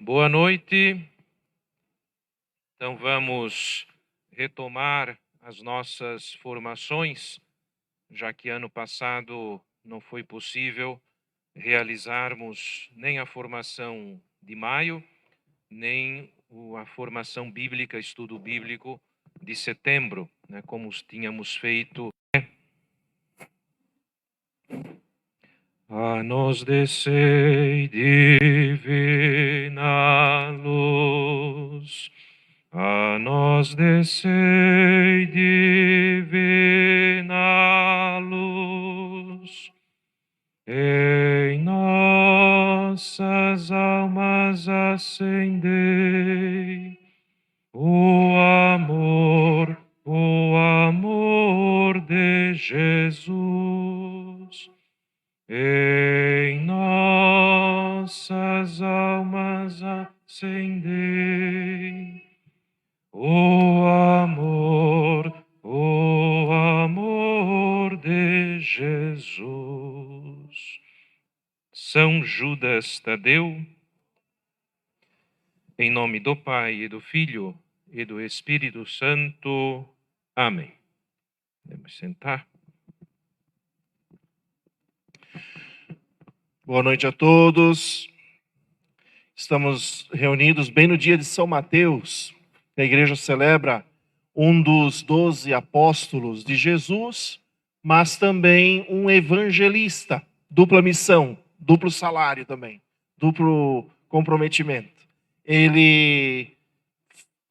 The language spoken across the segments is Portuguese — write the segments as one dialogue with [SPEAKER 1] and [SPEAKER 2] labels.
[SPEAKER 1] Boa noite. Então vamos retomar as nossas formações, já que ano passado não foi possível realizarmos nem a formação de maio, nem a formação bíblica, estudo bíblico de setembro, né, como tínhamos feito. A nos descei divina luz, a nós descei divina luz, em nossas almas acendei o amor de Jesus. Em nossas almas acendei o amor de Jesus. São Judas Tadeu, em nome do Pai e do Filho e do Espírito Santo. Amém. Vamos sentar.
[SPEAKER 2] Boa noite a todos. Estamos reunidos bem no dia de São Mateus. A igreja celebra um dos 12 apóstolos de Jesus, mas também um evangelista. Dupla missão, duplo salário também, duplo comprometimento. Ele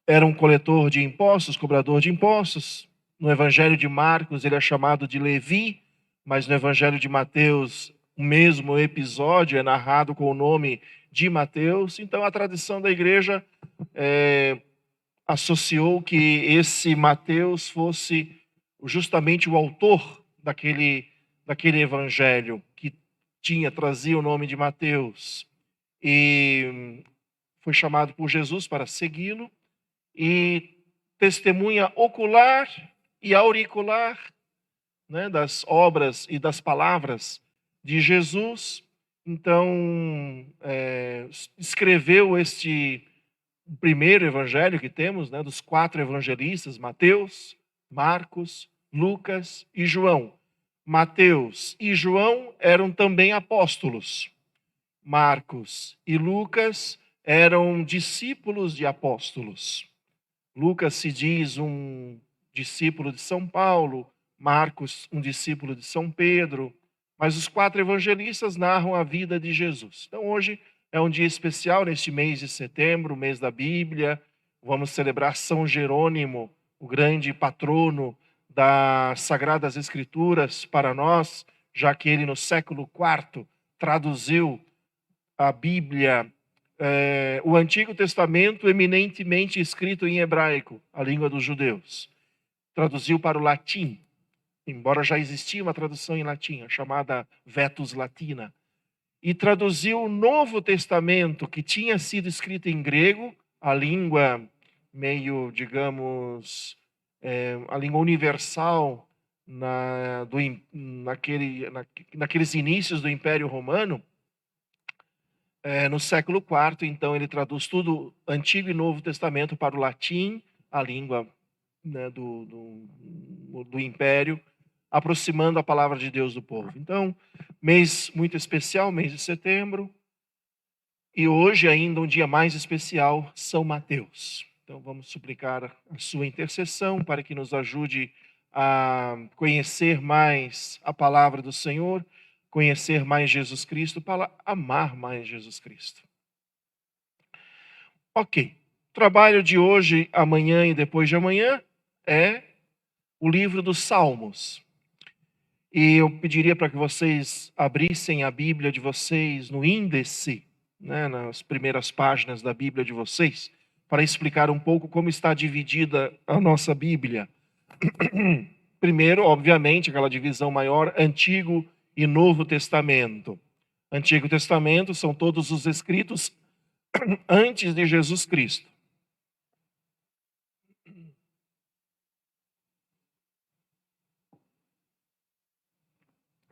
[SPEAKER 2] era um coletor de impostos, cobrador de impostos. No Evangelho de Marcos ele é chamado de Levi, mas no Evangelho de Mateus o mesmo episódio é narrado com o nome de Mateus. Então a tradição da igreja associou que esse Mateus fosse justamente o autor daquele evangelho que trazia o nome de Mateus. E foi chamado por Jesus para segui-lo e testemunha ocular e auricular, né, das obras e das palavras de Jesus. Então, escreveu este primeiro evangelho que temos, né, dos 4 evangelistas, Mateus, Marcos, Lucas e João. Mateus e João eram também apóstolos. Marcos e Lucas eram discípulos de apóstolos. Lucas se diz um discípulo de São Paulo, Marcos um discípulo de São Pedro, mas os 4 evangelistas narram a vida de Jesus. Então hoje é um dia especial neste mês de setembro, mês da Bíblia. Vamos celebrar São Jerônimo, o grande patrono das Sagradas Escrituras para nós, já que ele no século IV traduziu a Bíblia, o Antigo Testamento eminentemente escrito em hebraico, a língua dos judeus. Traduziu para o latim, embora já existia uma tradução em latim, chamada Vetus Latina. E traduziu o Novo Testamento, que tinha sido escrito em grego, a língua meio, digamos, a língua universal naqueles inícios do Império Romano. No século IV, então, ele traduz tudo, Antigo e Novo Testamento, para o latim, a língua, né, do Império, aproximando a palavra de Deus do povo. Então, mês muito especial, mês de setembro, e hoje ainda um dia mais especial, São Mateus. Então, vamos suplicar a sua intercessão para que nos ajude a conhecer mais a palavra do Senhor, conhecer mais Jesus Cristo, para amar mais Jesus Cristo. Ok. O trabalho de hoje, amanhã e depois de amanhã é o livro dos Salmos. E eu pediria para que vocês abrissem a Bíblia de vocês no índice, né, nas primeiras páginas da Bíblia de vocês, para explicar um pouco como está dividida a nossa Bíblia. Primeiro, obviamente, aquela divisão maior, Antigo e Novo Testamento. Antigo Testamento são todos os escritos antes de Jesus Cristo.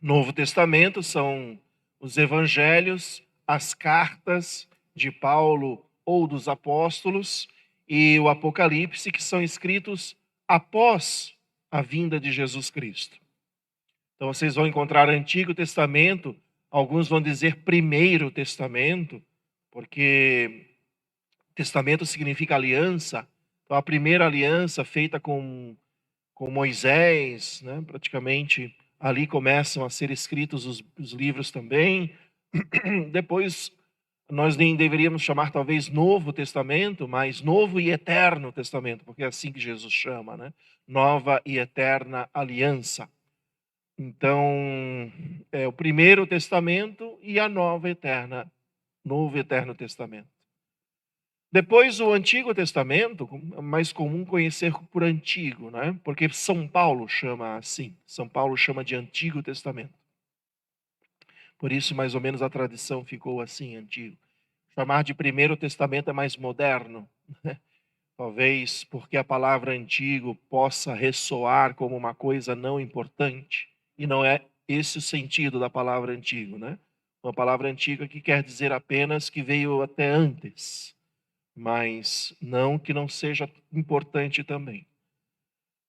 [SPEAKER 2] Novo Testamento são os evangelhos, as cartas de Paulo ou dos apóstolos, e o Apocalipse, que são escritos após a vinda de Jesus Cristo. Então vocês vão encontrar Antigo Testamento, alguns vão dizer Primeiro Testamento, porque testamento significa aliança. Então a primeira aliança feita com Moisés, né, praticamente ali começam a ser escritos os livros também. Depois nós nem deveríamos chamar talvez Novo Testamento, mas Novo e Eterno Testamento, porque é assim que Jesus chama, né? Nova e Eterna Aliança. Então, é o Primeiro Testamento e a Novo e Eterno Testamento. Depois, o Antigo Testamento, é mais comum conhecer por Antigo, né? Porque São Paulo chama assim. São Paulo chama de Antigo Testamento. Por isso, mais ou menos, a tradição ficou assim, Antigo. Chamar de Primeiro Testamento é mais moderno, né? Talvez porque a palavra antigo possa ressoar como uma coisa não importante. E não é esse o sentido da palavra antigo, né? Uma palavra antiga que quer dizer apenas que veio até antes, mas não que não seja importante também.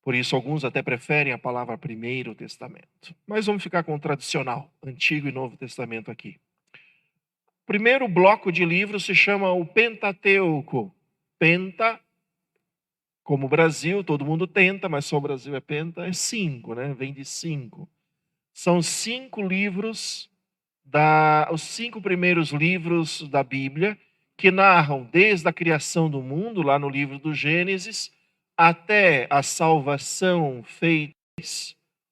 [SPEAKER 2] Por isso, alguns até preferem a palavra Primeiro Testamento. Mas vamos ficar com o tradicional, Antigo e Novo Testamento aqui. O primeiro bloco de livros se chama o Pentateuco. Penta, como o Brasil, todo mundo tenta, mas só o Brasil é penta, é 5, né? Vem de 5. São 5 livros, os 5 primeiros livros da Bíblia, que narram desde a criação do mundo, lá no livro do Gênesis, até a salvação feita,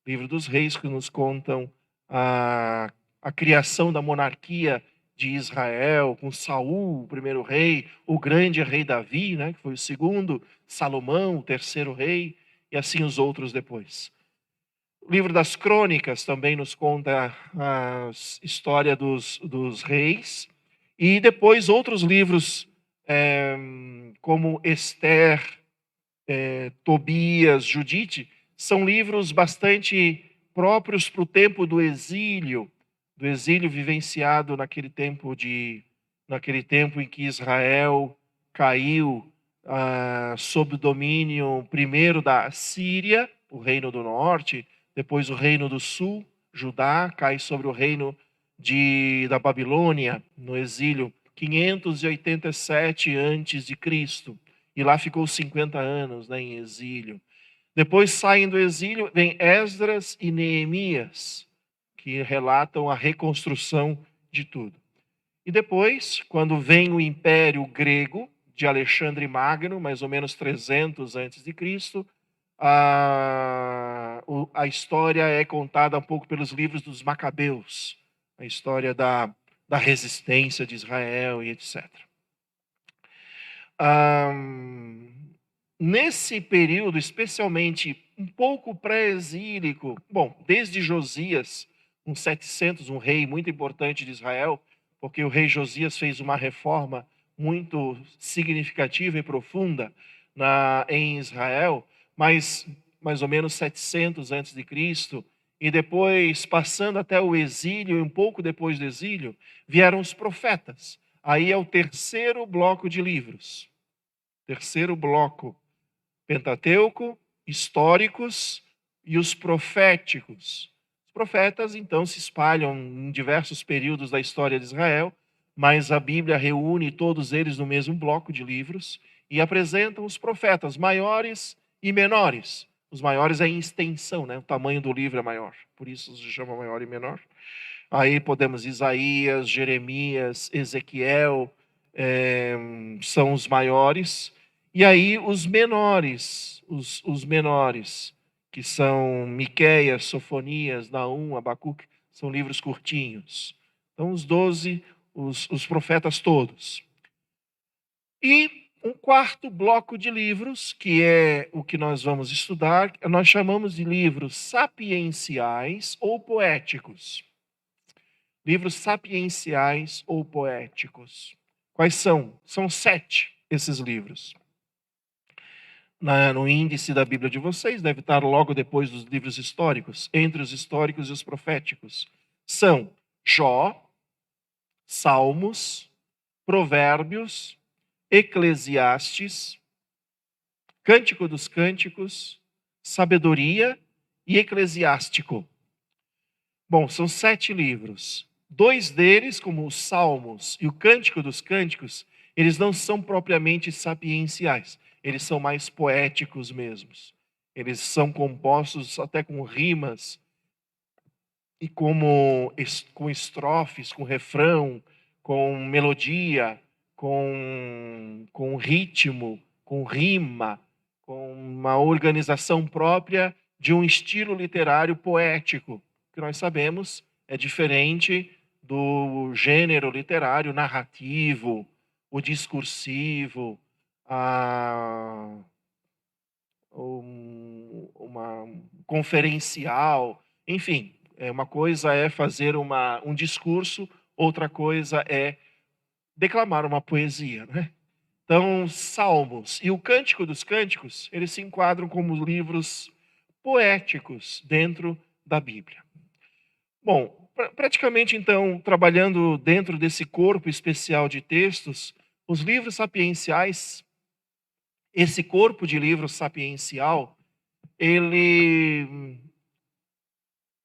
[SPEAKER 2] livro dos Reis, que nos contam a criação da monarquia de Israel, com Saul, o primeiro rei, o grande rei Davi, né, que foi o segundo, Salomão, o terceiro rei, e assim os outros depois. O livro das Crônicas também nos conta a história dos reis, e depois outros livros, como Esther, Tobias, Judite, são livros bastante próprios para o tempo do exílio vivenciado naquele tempo em que Israel caiu sob o domínio primeiro da Síria, o reino do norte, depois o reino do sul, Judá, cai sobre o reino da Babilônia, no exílio, 587 a.C., e lá ficou 50 anos, né, em exílio. Depois saem do exílio, vem Esdras e Neemias, que relatam a reconstrução de tudo. E depois, quando vem o Império Grego, de Alexandre Magno, mais ou menos 300 a.C., a história é contada um pouco pelos livros dos Macabeus, a história da resistência de Israel e etc. Nesse período, especialmente um pouco pré-exílico, bom, desde Josias, um 700, um rei muito importante de Israel, porque o rei Josias fez uma reforma muito significativa e profunda em Israel, mas mais ou menos 700 a.C., e depois, passando até o exílio, e um pouco depois do exílio, vieram os profetas. Aí é o terceiro bloco de livros. Terceiro bloco, Pentateuco, históricos e os proféticos. Os profetas, então, se espalham em diversos períodos da história de Israel, mas a Bíblia reúne todos eles no mesmo bloco de livros e apresentam os profetas maiores e menores. Os maiores é em extensão, né? O tamanho do livro é maior, por isso se chama maior e menor. Aí podemos Isaías, Jeremias, Ezequiel, são os maiores. E aí os menores, os menores, que são Miqueias, Sofonias, Naum, Abacuque, são livros curtinhos. Então os 12, os profetas todos. E um quarto bloco de livros, que é o que nós vamos estudar, nós chamamos de livros sapienciais ou poéticos. Livros sapienciais ou poéticos. Quais são? São 7 esses livros. No índice da Bíblia de vocês, deve estar logo depois dos livros históricos, entre os históricos e os proféticos. São Jó, Salmos, Provérbios, Eclesiastes, Cântico dos Cânticos, Sabedoria e Eclesiástico. Bom, são 7 livros. 2 deles, como os Salmos e o Cântico dos Cânticos, eles não são propriamente sapienciais. Eles são mais poéticos mesmos. Eles são compostos até com rimas e com estrofes, com refrão, com melodia, com ritmo, com rima, com uma organização própria de um estilo literário poético, que nós sabemos é diferente do gênero literário narrativo, o discursivo, uma conferencial, enfim. Uma coisa é fazer um discurso, outra coisa é declamar uma poesia, né? Então, Salmos e o Cântico dos Cânticos, eles se enquadram como livros poéticos dentro da Bíblia. Bom, praticamente então, trabalhando dentro desse corpo especial de textos, os livros sapienciais, esse corpo de livros sapiencial, ele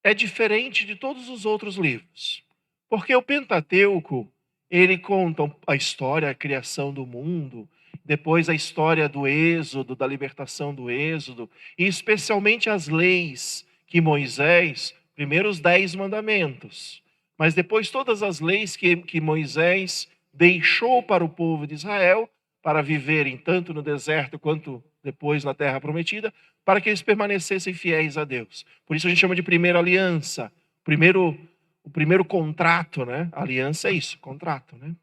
[SPEAKER 2] é diferente de todos os outros livros. Porque o Pentateuco, ele conta a história, a criação do mundo, depois a história do Êxodo, da libertação do Êxodo, e especialmente as leis que Moisés, primeiro os 10 mandamentos, mas depois todas as leis que Moisés deixou para o povo de Israel, para viverem tanto no deserto quanto depois na terra prometida, para que eles permanecessem fiéis a Deus. Por isso a gente chama de primeira aliança, o primeiro contrato, né? Aliança é isso, contrato, né?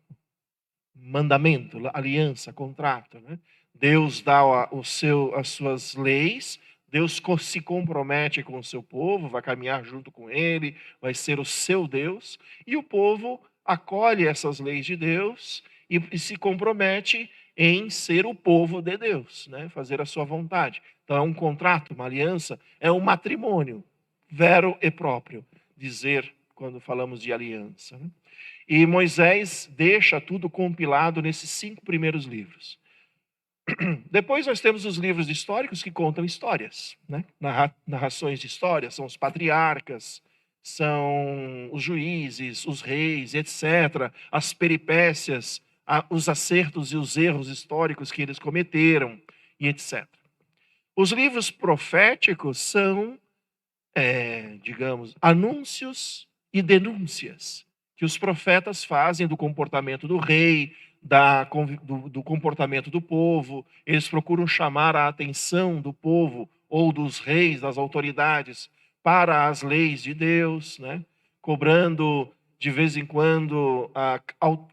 [SPEAKER 2] Mandamento, aliança, contrato, né? Deus dá as suas leis, Deus se compromete com o seu povo, vai caminhar junto com ele, vai ser o seu Deus, e o povo acolhe essas leis de Deus e se compromete em ser o povo de Deus, né? Fazer a sua vontade. Então é um contrato, uma aliança, é um matrimônio, vero e próprio, dizer quando falamos de aliança, né? E Moisés deixa tudo compilado nesses 5 primeiros livros. Depois nós temos os livros históricos que contam histórias, né? Narrações de histórias, são os patriarcas, são os juízes, os reis, etc. As peripécias, os acertos e os erros históricos que eles cometeram, e etc. Os livros proféticos são, digamos, anúncios e denúncias que os profetas fazem do comportamento do rei, do comportamento do povo. Eles procuram chamar a atenção do povo ou dos reis, das autoridades, para as leis de Deus, né? Cobrando de vez em quando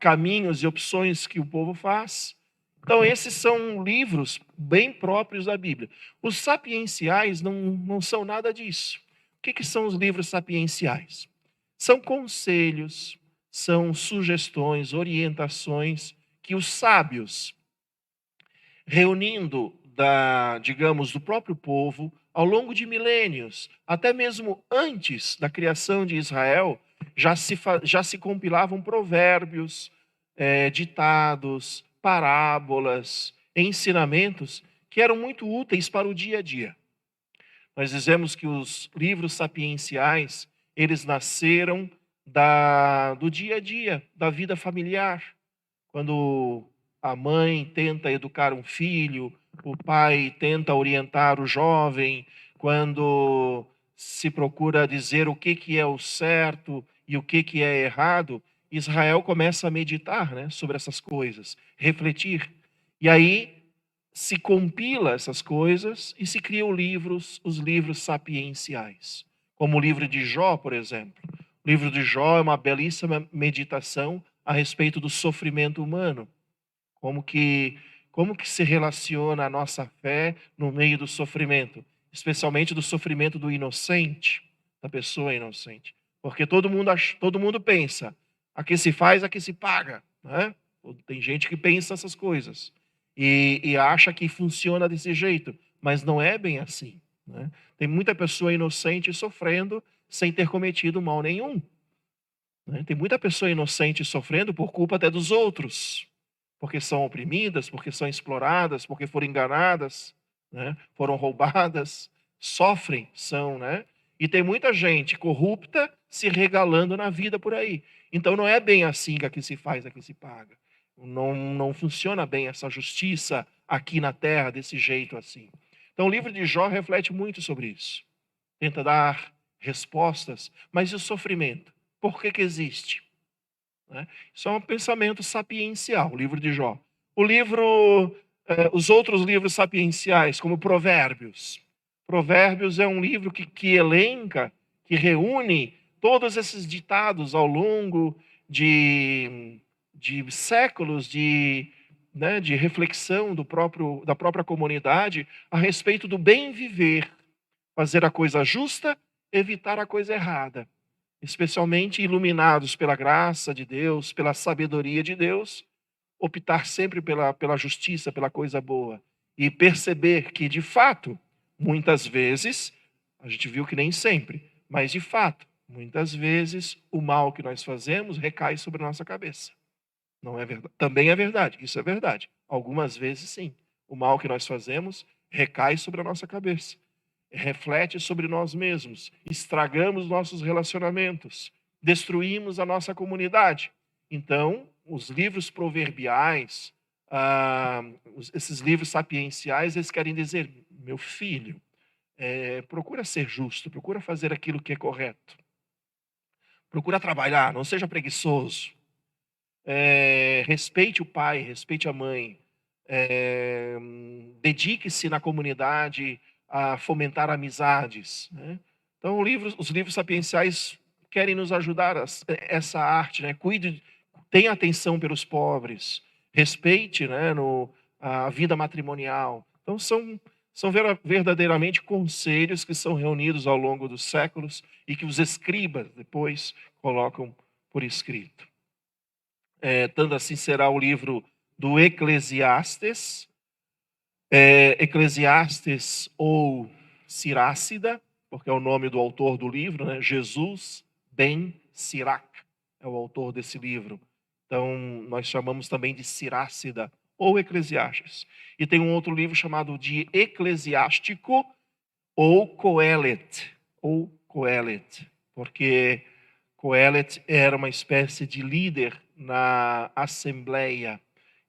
[SPEAKER 2] caminhos e opções que o povo faz. Então, esses são livros bem próprios da Bíblia. Os sapienciais não são nada disso. O que são os livros sapienciais? São conselhos, são sugestões, orientações que os sábios, reunindo digamos, do próprio povo, ao longo de milênios, até mesmo antes da criação de Israel, já se compilavam provérbios, ditados, parábolas, ensinamentos que eram muito úteis para o dia a dia. Nós dizemos que os livros sapienciais, eles nasceram do dia a dia, da vida familiar. Quando a mãe tenta educar um filho, o pai tenta orientar o jovem, quando se procura dizer o que é o certo e o que é errado, Israel começa a meditar, né, sobre essas coisas, refletir. E aí se compila essas coisas e se criam os livros sapienciais. Como o livro de Jó, por exemplo. O livro de Jó é uma belíssima meditação a respeito do sofrimento humano. Como que se relaciona a nossa fé no meio do sofrimento, especialmente do sofrimento do inocente, da pessoa inocente. Porque todo mundo pensa, a que se faz, a que se paga, né? Tem gente que pensa essas coisas e acha que funciona desse jeito, mas não é bem assim, né? Tem muita pessoa inocente sofrendo sem ter cometido mal nenhum, né? Tem muita pessoa inocente sofrendo por culpa até dos outros. porque são oprimidas, porque são exploradas, porque foram enganadas, né? Foram roubadas, sofrem, são, né? E tem muita gente corrupta se regalando na vida por aí. Então não é bem assim que aqui se faz, aqui se paga. Não funciona bem essa justiça aqui na terra desse jeito assim. Então o livro de Jó reflete muito sobre isso. Tenta dar respostas, mas e o sofrimento? Por que existe? Né? Isso é um pensamento sapiencial, o livro de Jó. Os outros livros sapienciais, como Provérbios. Provérbios é um livro que elenca, que reúne todos esses ditados ao longo de séculos de reflexão da própria comunidade a respeito do bem viver, fazer a coisa justa, evitar a coisa errada. Especialmente iluminados pela graça de Deus, pela sabedoria de Deus, optar sempre pela justiça, pela coisa boa. E perceber que, de fato, muitas vezes, a gente viu que nem sempre, mas de fato, muitas vezes, o mal que nós fazemos recai sobre a nossa cabeça. Não é verdade? Também é verdade, isso é verdade. Algumas vezes, sim. O mal que nós fazemos recai sobre a nossa cabeça. Reflete sobre nós mesmos, estragamos nossos relacionamentos, destruímos a nossa comunidade. Então, os livros proverbiais, esses livros sapienciais, eles querem dizer, meu filho, procura ser justo, procura fazer aquilo que é correto. Procura trabalhar, não seja preguiçoso. Respeite o pai, respeite a mãe. Dedique-se na comunidade a fomentar amizades. Né? Então, os livros sapienciais querem nos ajudar essa arte. Né? Tenha atenção pelos pobres, respeite, né, a vida matrimonial. Então, são verdadeiramente conselhos que são reunidos ao longo dos séculos e que os escribas depois colocam por escrito. Tanto assim será o livro do Eclesiastes, Eclesiastes ou Sirácida, porque é o nome do autor do livro, né? Jesus ben Sirac é o autor desse livro. Então, nós chamamos também de Sirácida ou Eclesiastes. E tem um outro livro chamado de Eclesiástico ou Coelet, porque Coelet era uma espécie de líder na Assembleia,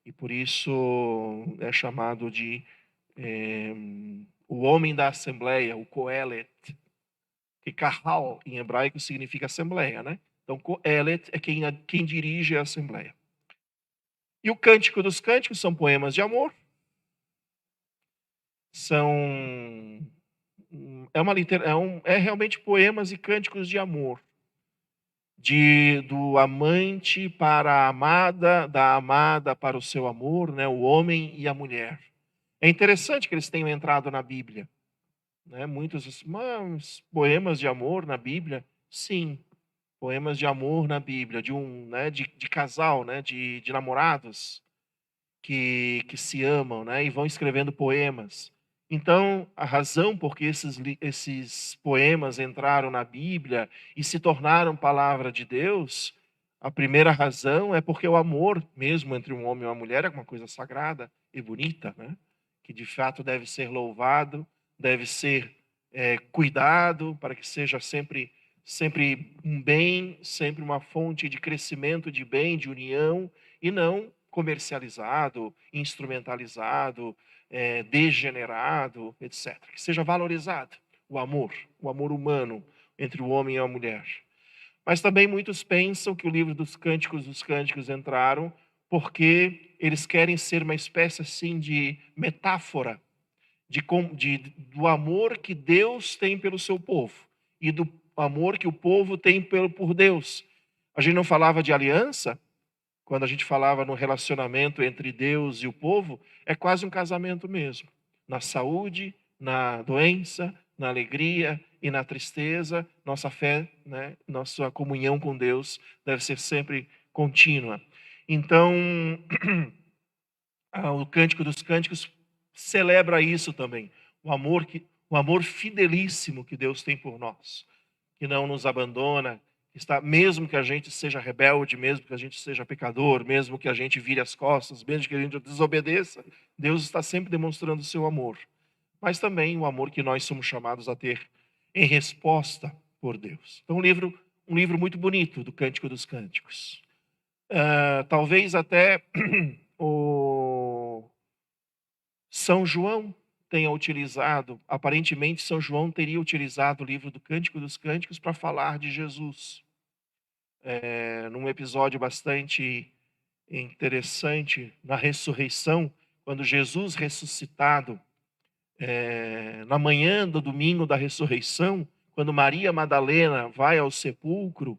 [SPEAKER 2] e por isso é chamado de o homem da Assembleia, o Coelet, que Kahal em hebraico significa Assembleia, né? Então Coelet é quem dirige a Assembleia. E o Cântico dos Cânticos são poemas de amor, é realmente poemas e cânticos de amor. Do amante para a amada, da amada para o seu amor, né? O homem e a mulher. É interessante que eles tenham entrado na Bíblia. Né? Muitos poemas de amor na Bíblia, sim. Poemas de amor na Bíblia, de casal, né? de namorados que se amam, né? E vão escrevendo poemas. Então, a razão por que esses poemas entraram na Bíblia e se tornaram palavra de Deus, a primeira razão é porque o amor, mesmo entre um homem e uma mulher, é uma coisa sagrada e bonita, né? Que de fato deve ser louvado, deve ser cuidado para que seja sempre um bem, sempre uma fonte de crescimento, de bem, de união, e não comercializado, instrumentalizado, degenerado, etc. Que seja valorizado o amor humano entre o homem e a mulher. Mas também muitos pensam que o livro dos Cânticos entraram porque eles querem ser uma espécie assim de metáfora do amor que Deus tem pelo seu povo e do amor que o povo tem por Deus. A gente não falava de aliança? Quando a gente falava no relacionamento entre Deus e o povo, é quase um casamento mesmo. Na saúde, na doença, na alegria e na tristeza, nossa fé, né, nossa comunhão com Deus deve ser sempre contínua. Então, o Cântico dos Cânticos celebra isso também, o amor fidelíssimo que Deus tem por nós, que não nos abandona, mesmo que a gente seja rebelde, mesmo que a gente seja pecador, mesmo que a gente vire as costas, mesmo que a gente desobedeça, Deus está sempre demonstrando o seu amor. Mas também o amor que nós somos chamados a ter em resposta por Deus. Então, um livro muito bonito do Cântico dos Cânticos. Talvez até o São João tenha utilizado, aparentemente São João teria utilizado o livro do Cântico dos Cânticos para falar de Jesus. Num episódio bastante interessante, na ressurreição, quando Jesus ressuscitado, na manhã do domingo da ressurreição, quando Maria Madalena vai ao sepulcro,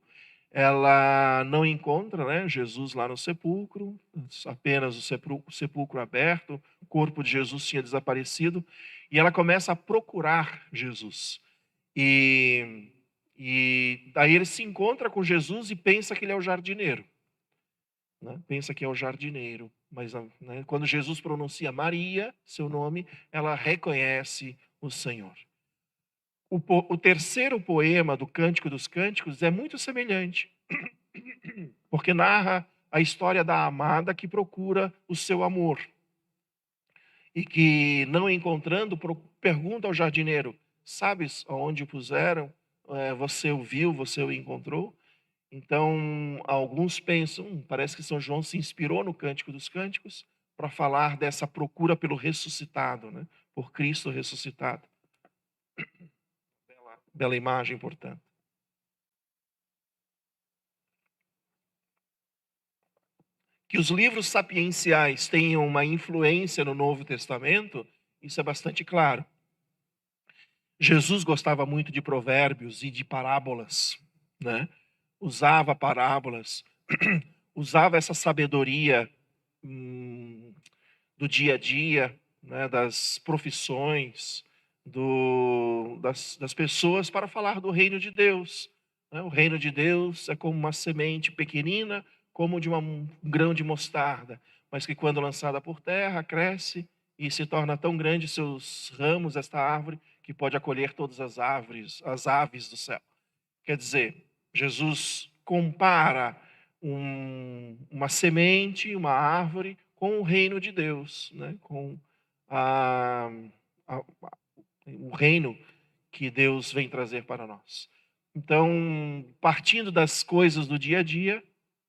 [SPEAKER 2] ela não encontra, né, Jesus lá no sepulcro, apenas o sepulcro aberto, o corpo de Jesus tinha desaparecido, e ela começa a procurar Jesus. E daí ele se encontra com Jesus e pensa que ele é o jardineiro. Né? Pensa que é o jardineiro. Mas né, quando Jesus pronuncia Maria, seu nome, ela reconhece o Senhor. O terceiro poema do Cântico dos Cânticos é muito semelhante, porque narra a história da amada que procura o seu amor. E que, não encontrando, pergunta ao jardineiro: sabes aonde o puseram? Você o viu, você o encontrou? Então, alguns pensam, parece que São João se inspirou no Cântico dos Cânticos para falar dessa procura pelo ressuscitado, né? Por Cristo ressuscitado. Bela imagem, portanto. Que os livros sapienciais tenham uma influência no Novo Testamento, isso é bastante claro. Jesus gostava muito de provérbios e de parábolas, né? Usava parábolas, usava essa sabedoria do dia a dia, né, das profissões, das pessoas para falar do reino de Deus. Né? O reino de Deus é como uma semente pequenina, como de um grão de mostarda, mas que quando lançada por terra, cresce e se torna tão grande seus ramos, esta árvore, que pode acolher todas as aves do céu. Quer dizer, Jesus compara uma semente, uma árvore, com o reino de Deus, né? Com o reino que Deus vem trazer para nós. Então, partindo das coisas do dia a dia,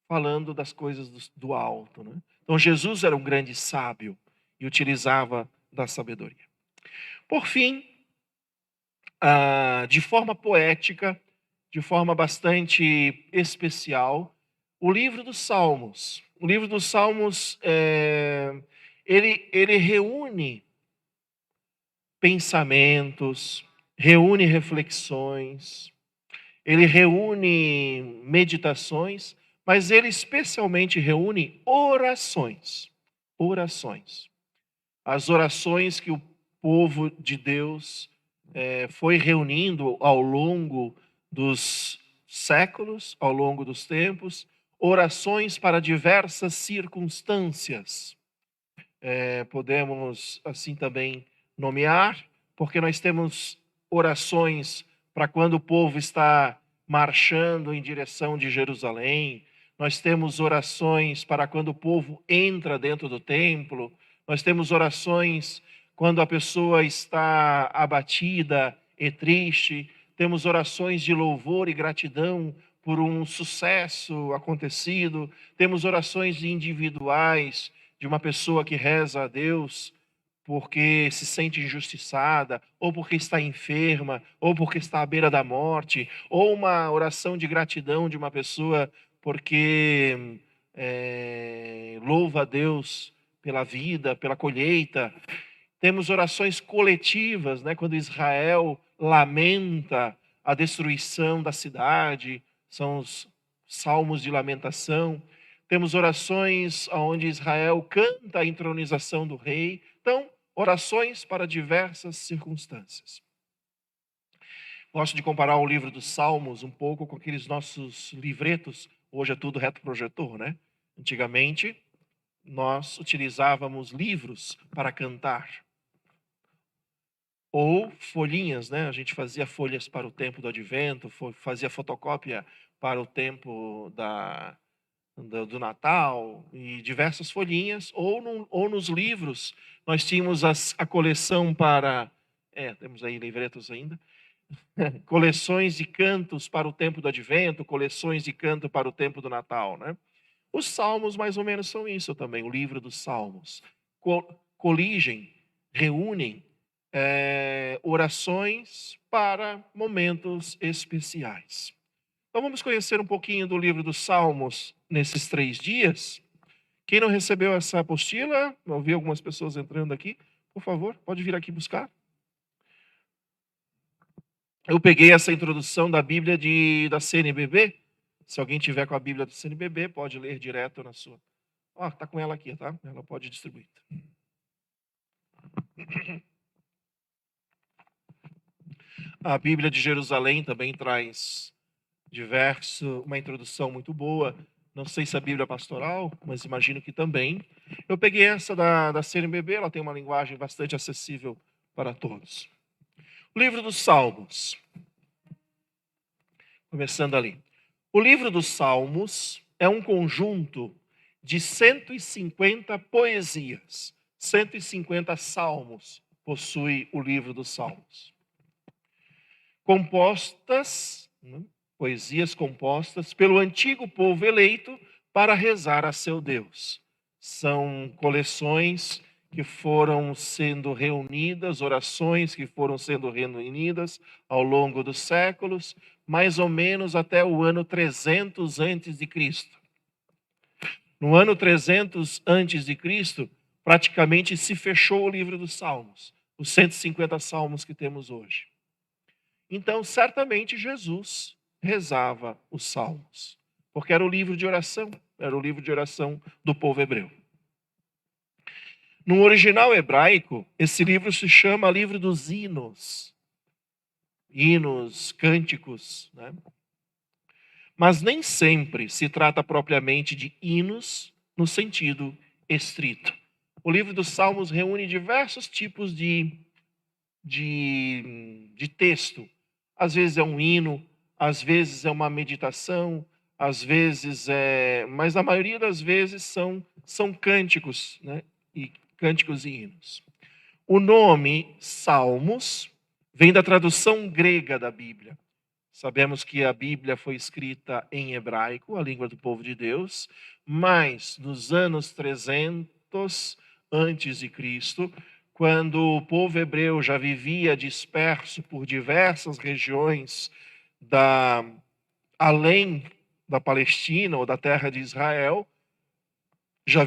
[SPEAKER 2] falando das coisas do alto. Né? Então, Jesus era um grande sábio e utilizava da sabedoria. Por fim, de forma poética, de forma bastante especial, o livro dos Salmos. O livro dos Salmos, ele reúne pensamentos, reúne reflexões, ele reúne meditações, mas ele especialmente reúne orações. Orações. As orações que o povo de Deus foi reunindo ao longo dos séculos, ao longo dos tempos, orações para diversas circunstâncias. Podemos assim também nomear, porque nós temos orações para quando o povo está marchando em direção de Jerusalém, nós temos orações para quando o povo entra dentro do templo, nós temos orações quando a pessoa está abatida e triste, temos orações de louvor e gratidão por um sucesso acontecido, temos orações individuais de uma pessoa que reza a Deus porque se sente injustiçada, ou porque está enferma, ou porque está à beira da morte, ou uma oração de gratidão de uma pessoa porque louva a Deus pela vida, pela colheita. Temos orações coletivas, né, quando Israel lamenta a destruição da cidade, são os salmos de lamentação. Temos orações onde Israel canta a entronização do rei. Então, orações para diversas circunstâncias. Gosto de comparar o livro dos Salmos um pouco com aqueles nossos livretos. Hoje é tudo retroprojetor, né? Antigamente, nós utilizávamos livros para cantar. Ou folhinhas, né? A gente fazia folhas para o tempo do advento, fazia fotocópia para o tempo do Natal, e diversas folhinhas, ou nos livros. Nós tínhamos a coleção para... temos aí livretos ainda. Coleções de cantos para o tempo do Advento, coleções de canto para o tempo do Natal, né? Os Salmos, mais ou menos, são isso também, o livro dos Salmos. Coligem, reúnem orações para momentos especiais. Então vamos conhecer um pouquinho do livro dos Salmos nesses 3 dias. Quem não recebeu essa apostila, eu vi algumas pessoas entrando aqui, por favor, pode vir aqui buscar. Eu peguei essa introdução da Bíblia da CNBB. Se alguém tiver com a Bíblia da CNBB, pode ler direto na sua. Está com ela aqui, tá? Ela pode distribuir. A Bíblia de Jerusalém também traz uma introdução muito boa. Não sei se a Bíblia é pastoral, mas imagino que também. Eu peguei essa da CNBB, ela tem uma linguagem bastante acessível para todos. O livro dos Salmos. Começando ali. O livro dos Salmos é um conjunto de 150 poesias. 150 salmos possui o livro dos Salmos. Poesias compostas pelo antigo povo eleito para rezar a seu Deus. São coleções que foram sendo reunidas, orações que foram sendo reunidas ao longo dos séculos, mais ou menos até o ano 300 a.C. No ano 300 a.C., praticamente se fechou o livro dos Salmos, os 150 salmos que temos hoje. Então, certamente Jesus rezava os salmos, porque era o livro de oração do povo hebreu. No original hebraico, esse livro se chama livro dos hinos. Hinos, cânticos, né? Mas nem sempre se trata propriamente de hinos no sentido estrito. O livro dos Salmos reúne diversos tipos de texto. Às vezes é um hino, às vezes é uma meditação, às vezes mas a maioria das vezes são cânticos, né? Cânticos e hinos. O nome Salmos vem da tradução grega da Bíblia. Sabemos que a Bíblia foi escrita em hebraico, a língua do povo de Deus, mas nos anos 300 antes de Cristo, quando o povo hebreu já vivia disperso por diversas regiões além da Palestina ou da terra de Israel, já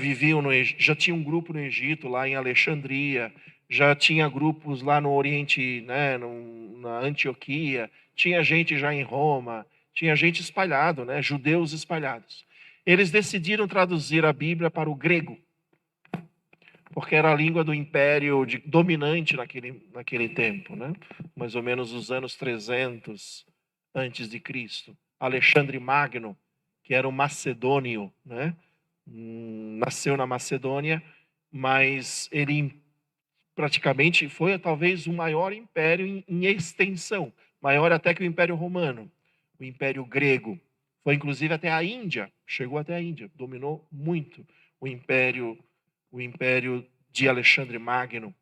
[SPEAKER 2] tinha um grupo no Egito, lá em Alexandria, já tinha grupos lá no Oriente, né, na Antioquia, tinha gente já em Roma, tinha gente espalhado, né, judeus espalhados. Eles decidiram traduzir a Bíblia para o grego, porque era a língua do império dominante naquele tempo, né? Mais ou menos os anos 300 antes de Cristo. Alexandre Magno, que era um macedônio, né? Nasceu na Macedônia, mas ele praticamente foi talvez o maior império em extensão, maior até que o Império Romano, o Império Grego. Foi inclusive até a Índia, chegou até a Índia, dominou muito o Império de Alexandre Magno.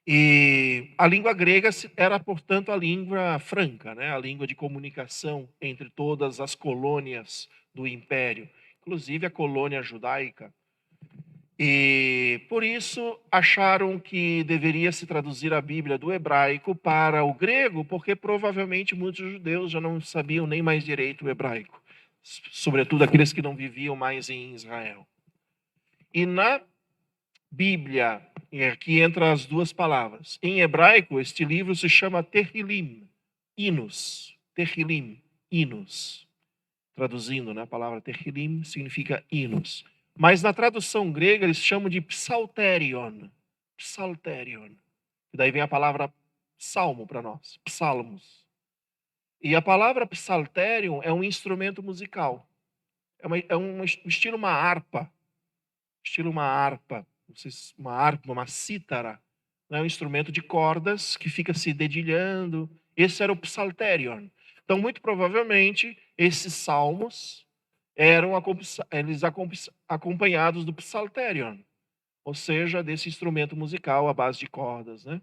[SPEAKER 2] E a língua grega era, portanto, a língua franca, né? A língua de comunicação entre todas as colônias do Império, inclusive a colônia judaica. E por isso acharam que deveria se traduzir a Bíblia do hebraico para o grego, porque provavelmente muitos judeus já não sabiam nem mais direito o hebraico, sobretudo aqueles que não viviam mais em Israel. E na Bíblia, aqui entra as duas palavras. Em hebraico, este livro se chama Tehillim, hinos. Tehillim, hinos. Traduzindo, né, a palavra Tehillim significa hinos. Mas na tradução grega eles chamam de psalterion. Psalterion. E daí vem a palavra salmo para nós, psalmos. E a palavra psalterion é um instrumento musical. É um estilo uma harpa. Estilo uma harpa. Não sei se uma harpa, uma cítara. É um instrumento de cordas que fica se dedilhando. Esse era o psalterion. Então, muito provavelmente, esses salmos eram acompanhados do psalterion, ou seja, desse instrumento musical à base de cordas, né?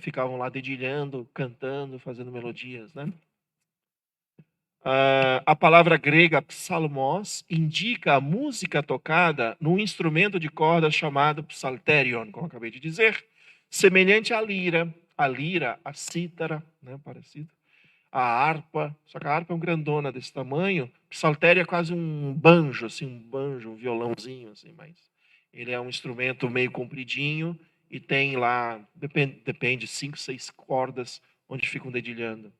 [SPEAKER 2] Ficavam lá dedilhando, cantando, fazendo melodias, né? A palavra grega psalmos indica a música tocada num instrumento de cordas chamado psalterion, como acabei de dizer, semelhante à lira, a cítara, né, parecido, a harpa, só que a harpa é um grandona desse tamanho, psaltério é quase um banjo, assim, um violãozinho, assim, mas ele é um instrumento meio compridinho e tem lá, depende 5, 6 cordas onde ficam dedilhando,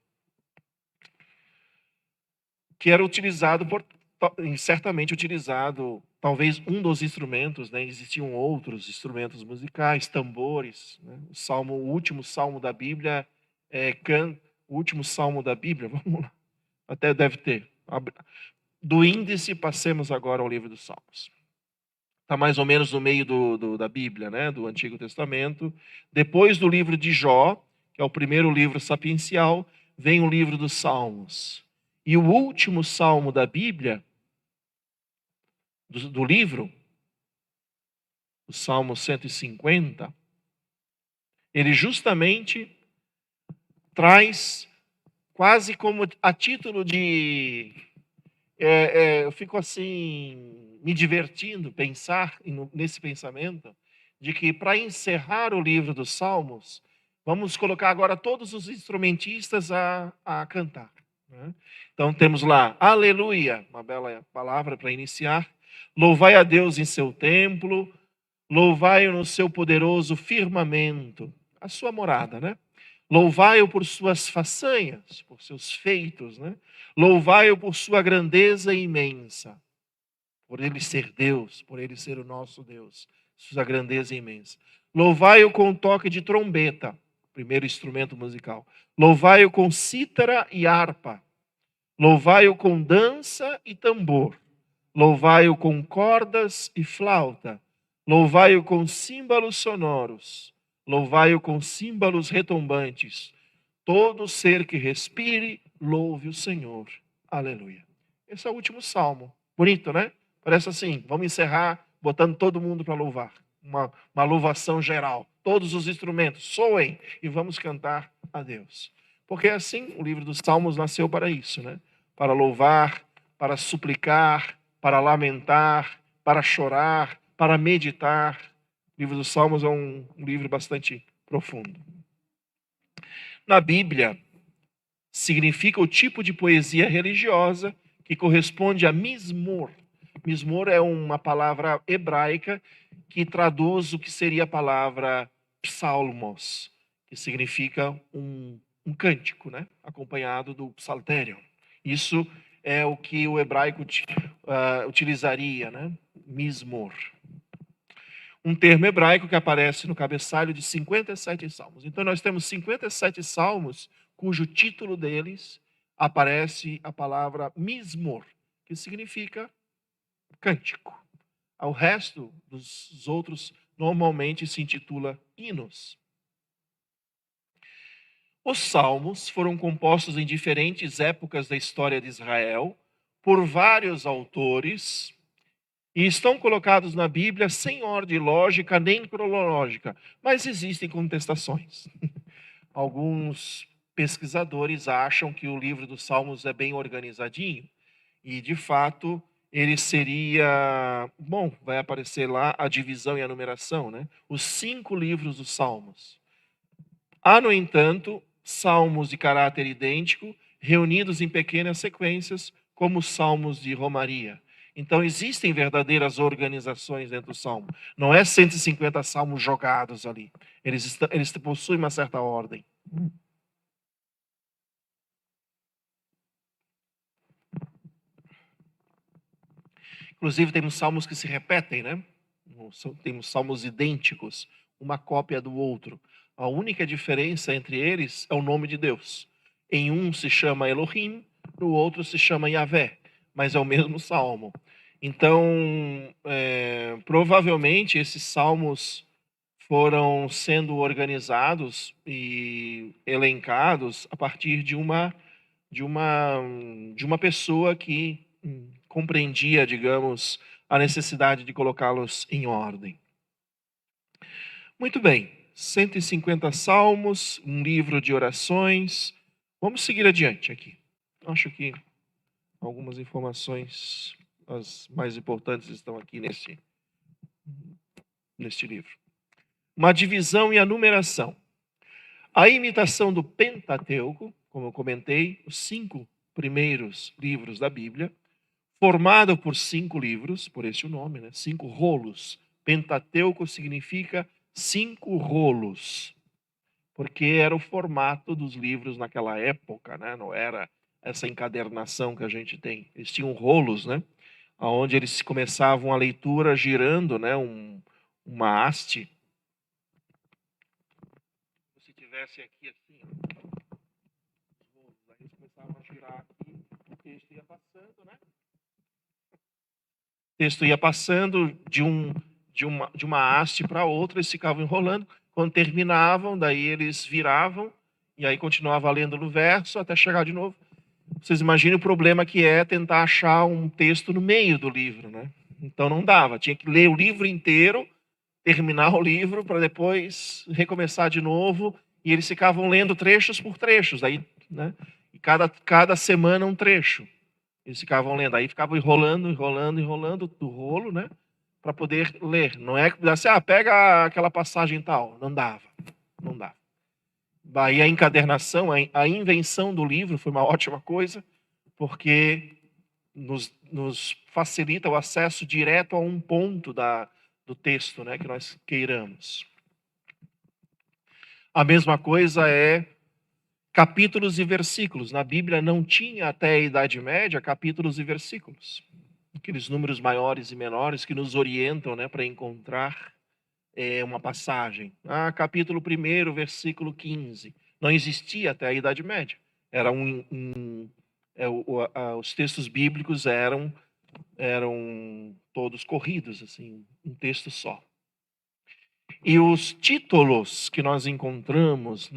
[SPEAKER 2] que era utilizado certamente utilizado, talvez um dos instrumentos, né? Existiam outros instrumentos musicais, tambores, né? O último salmo da Bíblia o último salmo da Bíblia, vamos lá, até deve ter. Do índice, passemos agora ao livro dos Salmos. Está mais ou menos no meio da Bíblia, né? Do Antigo Testamento. Depois do livro de Jó, que é o primeiro livro sapiencial, vem o livro dos Salmos. E o último salmo da Bíblia, do livro, o Salmo 150, ele justamente traz quase como a título de... eu fico assim, me divertindo, pensar nesse pensamento, de que para encerrar o livro dos Salmos, vamos colocar agora todos os instrumentistas a cantar, né? Então temos lá, aleluia, uma bela palavra para iniciar, louvai a Deus em seu templo, louvai-o no seu poderoso firmamento, a sua morada, né? Louvai-o por suas façanhas, por seus feitos, né? Louvai-o por sua grandeza imensa, por ele ser Deus, por ele ser o nosso Deus, sua grandeza imensa. Louvai-o com toque de trombeta, primeiro instrumento musical. Louvai-o com cítara e harpa. Louvai-o com dança e tambor. Louvai-o com cordas e flauta. Louvai-o com símbolos sonoros. Louvai-o com símbolos retumbantes. Todo ser que respire, louve o Senhor. Aleluia. Esse é o último salmo. Bonito, né? Parece assim, vamos encerrar botando todo mundo para louvar. Uma louvação geral. Todos os instrumentos soem e vamos cantar a Deus. Porque assim o livro dos Salmos nasceu para isso, né? Para louvar, para suplicar, para lamentar, para chorar, para meditar. O livro dos Salmos é um livro bastante profundo. Na Bíblia, significa o tipo de poesia religiosa que corresponde a mismor. Mismor é uma palavra hebraica que traduz o que seria a palavra psalmos, que significa um cântico, né? Acompanhado do psalterion. Isso é o que o hebraico utilizaria, né? Mismor. Um termo hebraico que aparece no cabeçalho de 57 salmos. Então nós temos 57 salmos cujo título deles aparece a palavra mismor, que significa cântico. O resto dos outros normalmente se intitula hinos. Os salmos foram compostos em diferentes épocas da história de Israel por vários autores e estão colocados na Bíblia sem ordem lógica nem cronológica, mas existem contestações. Alguns pesquisadores acham que o livro dos Salmos é bem organizadinho e, de fato, ele seria... Bom, vai aparecer lá a divisão e a numeração, né? Os 5 livros dos Salmos. Há, no entanto, salmos de caráter idêntico, reunidos em pequenas sequências, como os salmos de Romaria. Então, existem verdadeiras organizações dentro do salmo. Não é 150 salmos jogados ali. Eles possuem uma certa ordem. Inclusive, temos salmos que se repetem, né? Temos salmos idênticos, uma cópia do outro. A única diferença entre eles é o nome de Deus. Em um se chama Elohim, no outro se chama Yahvé, mas é o mesmo salmo. Então, provavelmente esses salmos foram sendo organizados e elencados a partir de de uma pessoa que compreendia, digamos, a necessidade de colocá-los em ordem. Muito bem, 150 salmos, um livro de orações. Vamos seguir adiante aqui. Acho que algumas informações, as mais importantes, estão aqui neste livro. Uma divisão e a numeração. A imitação do Pentateuco, como eu comentei, os 5 primeiros livros da Bíblia, formado por 5 livros, por esse o nome, né? 5 rolos. Pentateuco significa 5 rolos, porque era o formato dos livros naquela época, né? Não era essa encadernação que a gente tem. Eles tinham rolos, né? Onde eles começavam a leitura girando, né? Uma haste. Se tivesse aqui assim, aí eles começavam a girar aqui, o texto ia passando, né? O texto ia passando de uma haste para outra, eles ficavam enrolando. Quando terminavam, daí eles viravam e aí continuava lendo no verso até chegar de novo. Vocês imaginem o problema que é tentar achar um texto no meio do livro, né? Então não dava, tinha que ler o livro inteiro, terminar o livro para depois recomeçar de novo, e eles ficavam lendo trechos por trechos, aí, né? E cada semana um trecho. Eles ficavam lendo, aí ficavam enrolando do rolo, né? Para poder ler. Não é que disse, pega aquela passagem tal. Não dava. Aí a encadernação, a invenção do livro foi uma ótima coisa, porque nos facilita o acesso direto a um ponto do texto, né, que nós queiramos. A mesma coisa é capítulos e versículos. Na Bíblia não tinha até a Idade Média capítulos e versículos. Aqueles números maiores e menores que nos orientam, né, para encontrar uma passagem. Capítulo 1, versículo 15. Não existia até a Idade Média. Era os textos bíblicos eram todos corridos, assim, um texto só. E os títulos que nós encontramos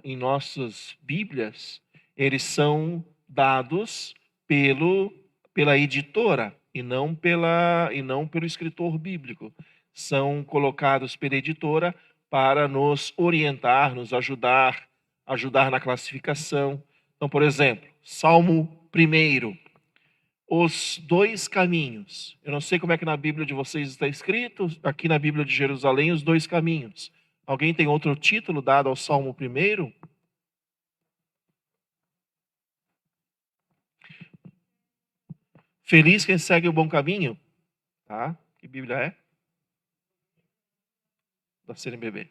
[SPEAKER 2] em nossas Bíblias, eles são dados pela editora e não pelo escritor bíblico. São colocados pela editora para nos orientar, nos ajudar na classificação. Então, por exemplo, Salmo 1, os 2 caminhos. Eu não sei como é que na Bíblia de vocês está escrito, aqui na Bíblia de Jerusalém, os 2 caminhos. Alguém tem outro título dado ao Salmo 1? Feliz quem segue o bom caminho. Tá? Que Bíblia é? Da CNBB.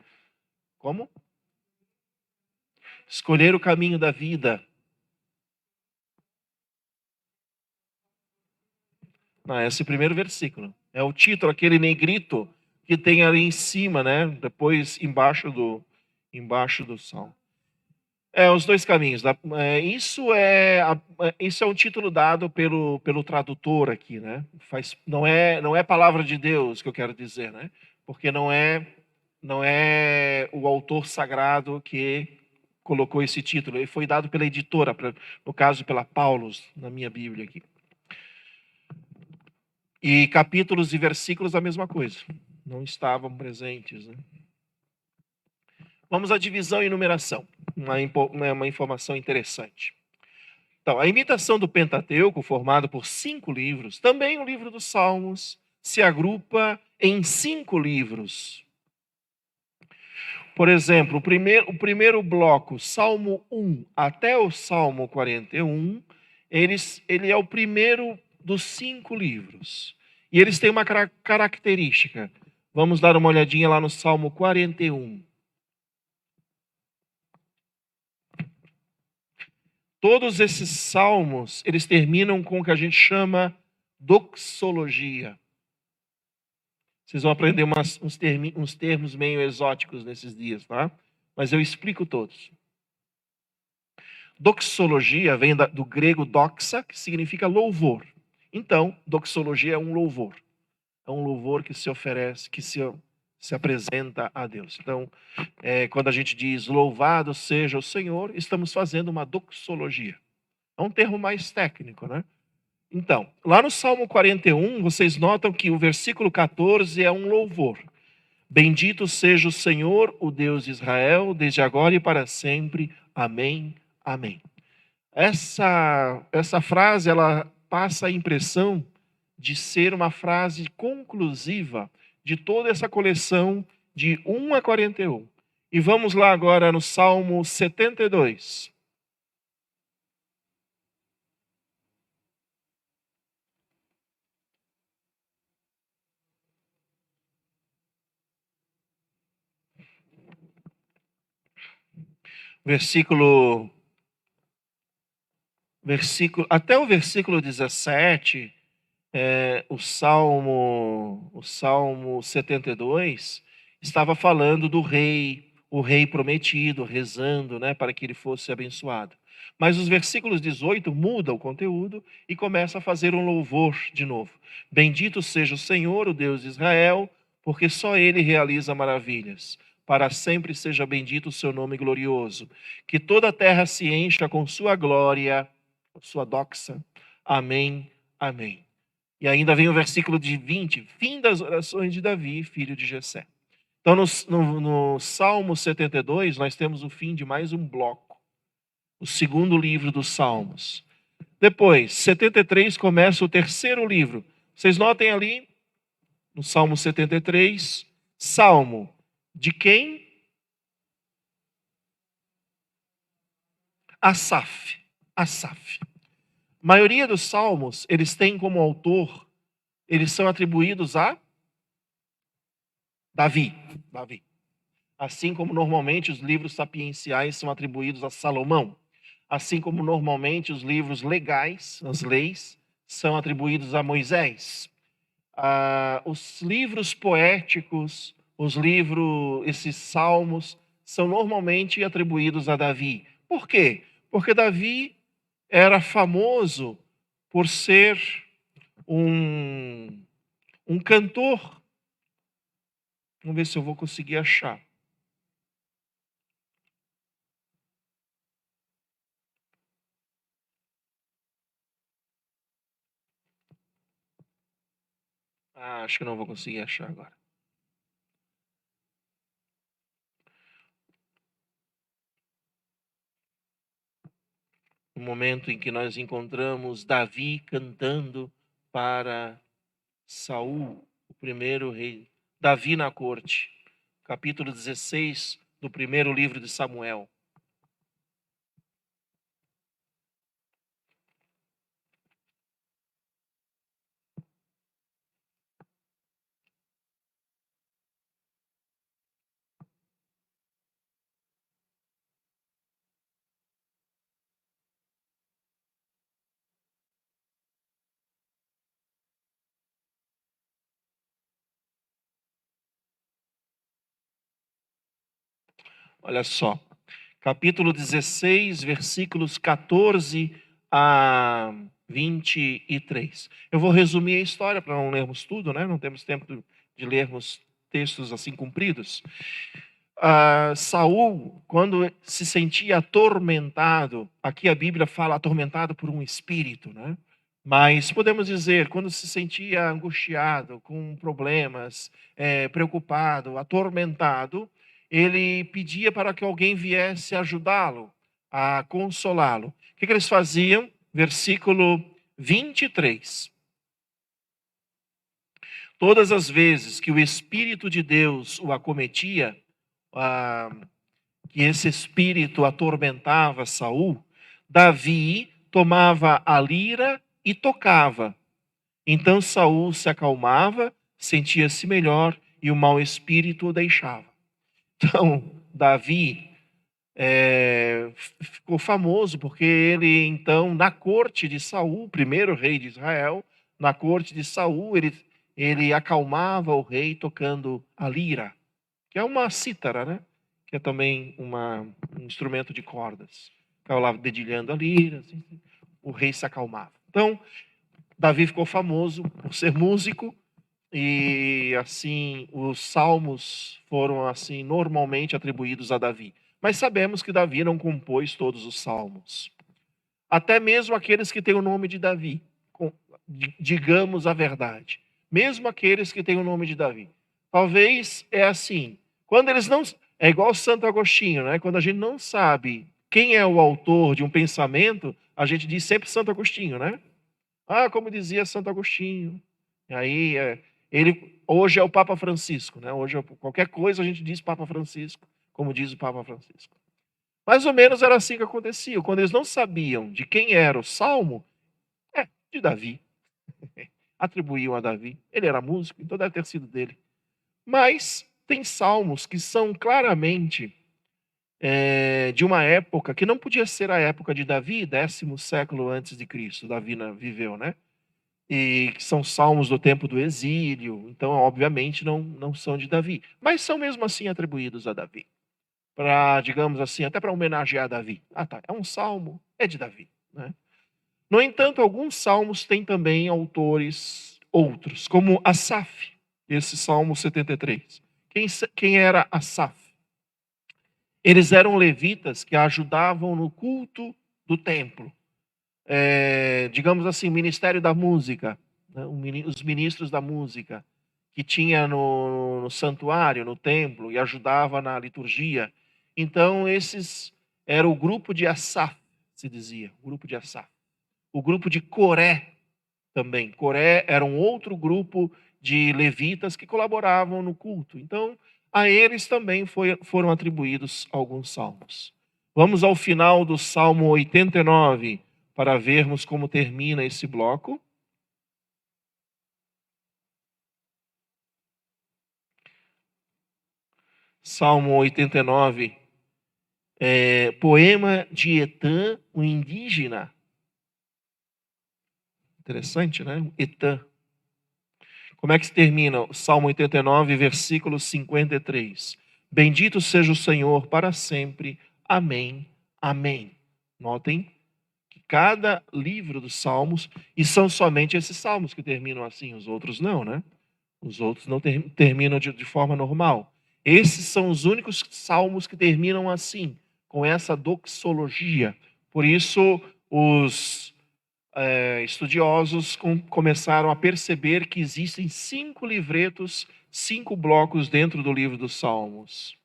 [SPEAKER 2] Como? Escolher o caminho da vida. Não, esse é o primeiro versículo. É o título, aquele negrito que tem ali em cima, né? Depois embaixo do salmo. Os 2 caminhos. Isso é um título dado pelo tradutor aqui, né? Não é palavra de Deus que eu quero dizer, né? Porque não é o autor sagrado que colocou esse título. Ele foi dado pela editora, no caso pela Paulus, na minha Bíblia aqui. E capítulos e versículos a mesma coisa. Não estavam presentes, né? Vamos à divisão e numeração. Uma informação interessante. Então, a imitação do Pentateuco, formado por 5 livros, também o livro dos Salmos, se agrupa em 5 livros. Por exemplo, o primeiro bloco, Salmo 1 até o Salmo 41, ele é o primeiro dos 5 livros. E eles têm uma característica. Vamos dar uma olhadinha lá no Salmo 41. Todos esses salmos, eles terminam com o que a gente chama doxologia. Vocês vão aprender uns termos meio exóticos nesses dias, tá? Mas eu explico todos. Doxologia vem do grego doxa, que significa louvor. Então, doxologia é um louvor. É um louvor que se oferece, que se apresenta a Deus. Então, quando a gente diz louvado seja o Senhor, estamos fazendo uma doxologia. É um termo mais técnico, né? Então, lá no Salmo 41, vocês notam que o versículo 14 é um louvor. Bendito seja o Senhor, o Deus de Israel, desde agora e para sempre. Amém, amém. Essa frase, ela passa a impressão de ser uma frase conclusiva de toda essa coleção de 1 a 41. E vamos lá agora no Salmo 72. Até o versículo 17, o Salmo 72 estava falando do rei, o rei prometido, rezando, né, para que ele fosse abençoado. Mas os versículos 18 muda o conteúdo e começa a fazer um louvor de novo. Bendito seja o Senhor, o Deus de Israel, porque só ele realiza maravilhas. Para sempre seja bendito o seu nome glorioso. Que toda a terra se encha com sua glória, sua doxa. Amém, amém. E ainda vem o versículo de 20, fim das orações de Davi, filho de Jessé. Então, no Salmo 72, nós temos o fim de mais um bloco, o segundo livro dos Salmos. Depois, 73 começa o terceiro livro. Vocês notem ali, no Salmo 73, Salmo de quem? Asaf. Asaf. A maioria dos salmos, eles têm como autor, eles são atribuídos a Davi. Assim como normalmente os livros sapienciais são atribuídos a Salomão. Assim como normalmente os livros legais, as leis, são atribuídos a Moisés. Os livros poéticos, esses salmos, são normalmente atribuídos a Davi. Por quê? Porque Davi era famoso por ser um cantor. Vamos ver se eu vou conseguir achar. Acho que não vou conseguir achar agora. O momento em que nós encontramos Davi cantando para Saul, o primeiro rei. Davi na corte. Capítulo 16 do primeiro livro de Samuel. Olha só. Capítulo 16, versículos 14 a 23. Eu vou resumir a história para não lermos tudo, né? Não temos tempo de lermos textos assim compridos. Saul, quando se sentia atormentado, aqui a Bíblia fala atormentado por um espírito, né? Mas podemos dizer, quando se sentia angustiado, com problemas, preocupado, atormentado, ele pedia para que alguém viesse ajudá-lo, a consolá-lo. O que eles faziam? Versículo 23. Todas as vezes que o Espírito de Deus o acometia, que esse espírito atormentava Saul, Davi tomava a lira e tocava. Então Saul se acalmava, sentia-se melhor e o mau espírito o deixava. Então, Davi ficou famoso porque ele, então, na corte de Saul, primeiro rei de Israel, na corte de Saul, ele acalmava o rei tocando a lira, que é uma cítara, né? Que é também um instrumento de cordas. Ficava lá dedilhando a lira, assim, o rei se acalmava. Então, Davi ficou famoso por ser músico, e assim os salmos foram assim normalmente atribuídos a Davi. Mas sabemos que Davi não compôs todos os salmos. Até mesmo aqueles que têm o nome de Davi, digamos a verdade. Mesmo aqueles que têm o nome de Davi. Talvez é assim, quando eles não... É igual Santo Agostinho, né? Quando a gente não sabe quem é o autor de um pensamento, a gente diz sempre Santo Agostinho, né? Ah, como dizia Santo Agostinho. E aí, ele hoje é o Papa Francisco, né? Hoje, qualquer coisa a gente diz Papa Francisco, como diz o Papa Francisco. Mais ou menos era assim que acontecia. Quando eles não sabiam de quem era o salmo, de Davi. Atribuíam a Davi. Ele era músico, então deve ter sido dele. Mas tem salmos que são claramente de uma época que não podia ser a época de Davi, 10º século antes de Cristo. Davi viveu, né? E que são salmos do tempo do exílio, então obviamente não são de Davi, mas são mesmo assim atribuídos a Davi, para, digamos assim, até para homenagear Davi. Ah, tá, é um salmo, é de Davi, né? No entanto, alguns salmos têm também autores outros, como Asaf, esse Salmo 73. Quem era Asaf? Eles eram levitas que ajudavam no culto do templo. Digamos assim, Ministério da Música, né? Os ministros da música, que tinha no santuário, no templo, e ajudava na liturgia. Então, esses era o grupo de Asaf, se dizia, o grupo de Asaf. O grupo de Coré também. Coré era um outro grupo de levitas que colaboravam no culto. Então, a eles também foram atribuídos alguns salmos. Vamos ao final do Salmo 89 para vermos como termina esse bloco. Salmo 89, poema de Etã, o indígena. Interessante, né? Etã. Como é que se termina o Salmo 89, versículo 53? Bendito seja o Senhor para sempre. Amém. Amém. Notem que cada livro dos Salmos, e são somente esses Salmos que terminam assim, os outros não, né? Os outros não terminam de forma normal. Esses são os únicos Salmos que terminam assim, com essa doxologia. Por isso, os estudiosos começaram a perceber que existem 5 livretos, 5 blocos dentro do livro dos Salmos.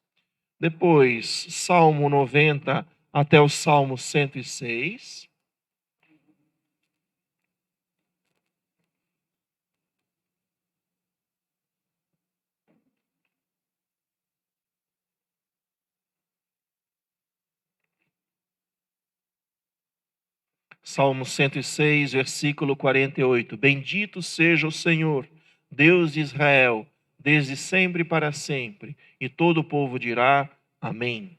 [SPEAKER 2] Depois, Salmo 90 até o Salmo 106. Salmo 106, versículo 48. Bendito seja o Senhor, Deus de Israel, desde sempre para sempre. E todo o povo dirá amém.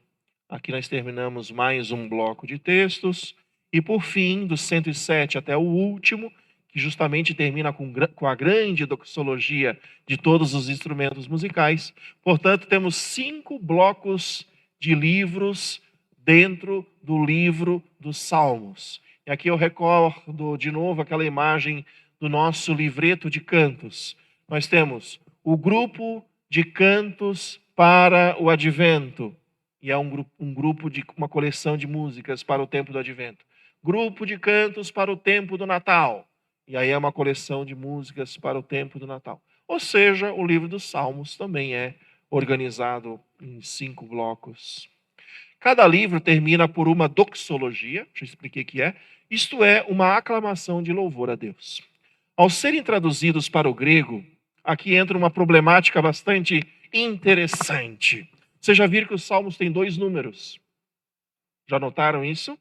[SPEAKER 2] Aqui nós terminamos mais um bloco de textos. E por fim, do 107 até o último, que justamente termina com a grande doxologia de todos os instrumentos musicais. Portanto, temos 5 blocos de livros dentro do livro dos Salmos. E aqui eu recordo de novo aquela imagem do nosso livreto de cantos. Nós temos o grupo de cantos para o advento, e é um grupo de uma coleção de músicas para o tempo do advento. Grupo de cantos para o tempo do Natal, e aí é uma coleção de músicas para o tempo do Natal. Ou seja, o livro dos Salmos também é organizado em 5 blocos. Cada livro termina por uma doxologia, já expliquei o que é, isto é, uma aclamação de louvor a Deus. Ao serem traduzidos para o grego, aqui entra uma problemática bastante interessante. Vocês já viram que os salmos têm 2 números? Já notaram isso?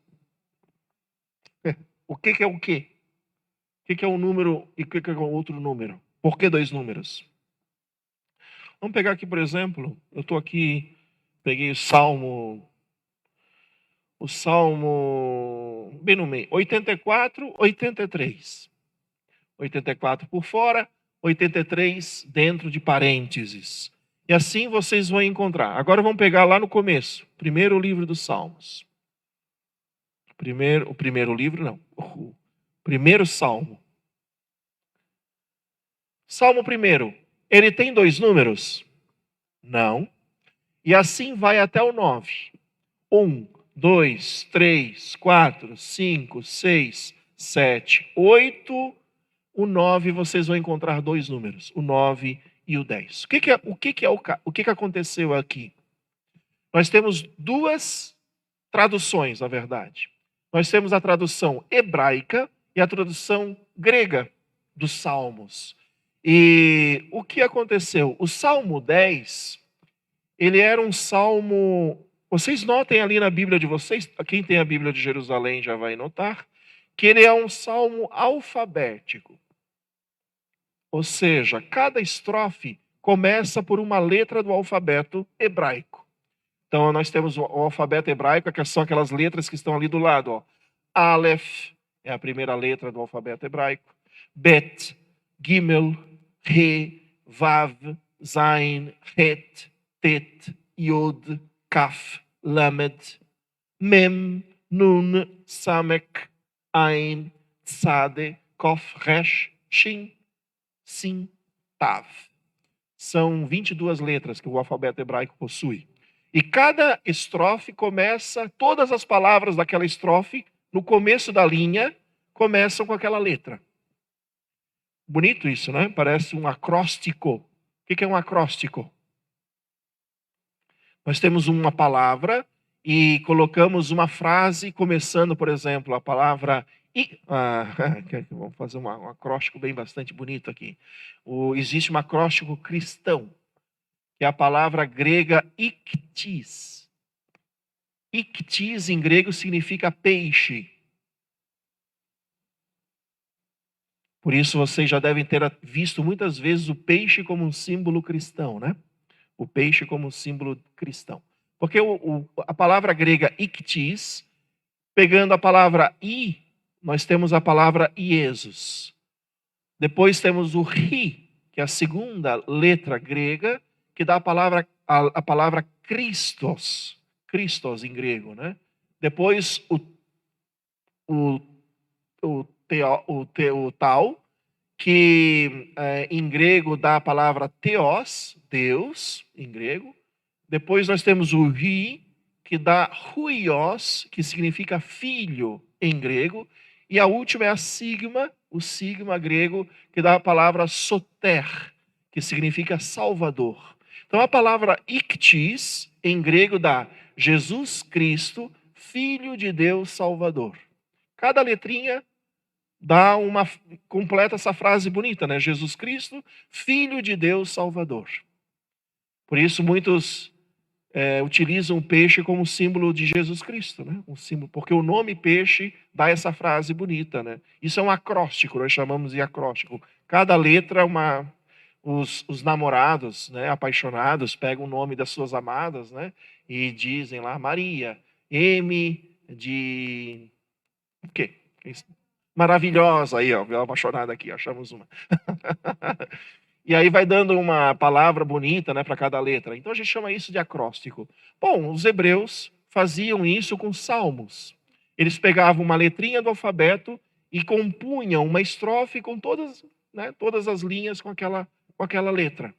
[SPEAKER 2] O que é o quê? O que é um número e o que é outro número? Por que 2 números? Vamos pegar aqui, por exemplo, eu estou aqui, peguei o Salmo bem no meio, 84, 83. 84 por fora, 83 dentro de parênteses. E assim vocês vão encontrar. Agora vamos pegar lá no começo, primeiro livro dos Salmos. O primeiro livro, não. O primeiro Salmo. Salmo primeiro, ele tem 2 números? Não. E assim vai até o 9. 1, 2, 3, 4, 5, 6, 7, 8. O 9 vocês vão encontrar dois números, o 9 e o 10. O que aconteceu aqui? Nós temos duas traduções, na verdade. Nós temos a tradução hebraica e a tradução grega dos Salmos. E o que aconteceu? O Salmo 10, ele era um salmo... Vocês notem ali na Bíblia de vocês, quem tem a Bíblia de Jerusalém já vai notar, que ele é um salmo alfabético. Ou seja, cada estrofe começa por uma letra do alfabeto hebraico. Então, nós temos o alfabeto hebraico, que são aquelas letras que estão ali do lado. Ó. Aleph é a primeira letra do alfabeto hebraico. Bet, Gimel, Re, Vav, Zain, Het, Tet, Yod, Kaf, Lamed, Mem, Nun, Samek, Ain, Tzade, Kof, Resh, Shin, Sin, Tav. São 22 letras que o alfabeto hebraico possui. E cada estrofe começa, todas as palavras daquela estrofe, no começo da linha, começam com aquela letra. Bonito isso, né? Parece um acróstico. O que é um acróstico? Nós temos uma palavra e colocamos uma frase começando, por exemplo, a palavra... vamos fazer um acróstico bem bastante bonito aqui. Existe um acróstico cristão, que é a palavra grega iktis. Iktis em grego significa peixe. Por isso vocês já devem ter visto muitas vezes o peixe como um símbolo cristão, né? O peixe como um símbolo cristão. Porque a palavra grega iktis, pegando a palavra i, nós temos a palavra Iesus. Depois temos o ri, que é a segunda letra grega, que dá a palavra Christos. Christos em grego, né? Depois o tal, que em grego dá a palavra theos, Deus, em grego. Depois nós temos o ri, que dá huios, que significa filho em grego. E a última é a sigma, o sigma grego, que dá a palavra soter, que significa salvador. Então a palavra iktis, em grego, dá Jesus Cristo, Filho de Deus Salvador. Cada letrinha completa essa frase bonita, né? Jesus Cristo, Filho de Deus Salvador. Por isso muitos utilizam o peixe como símbolo de Jesus Cristo, né? Um símbolo, porque o nome peixe dá essa frase bonita, né? Isso é um acróstico, nós chamamos de acróstico. Cada letra é os namorados, né, apaixonados, pegam o nome das suas amadas, né, e dizem lá Maria, M de... O quê? Maravilhosa, aí, ó, apaixonada aqui, achamos uma. E aí vai dando uma palavra bonita, né, para cada letra. Então a gente chama isso de acróstico. Bom, os hebreus faziam isso com salmos. Eles pegavam uma letrinha do alfabeto e compunham uma estrofe com todas as linhas com aquela letra.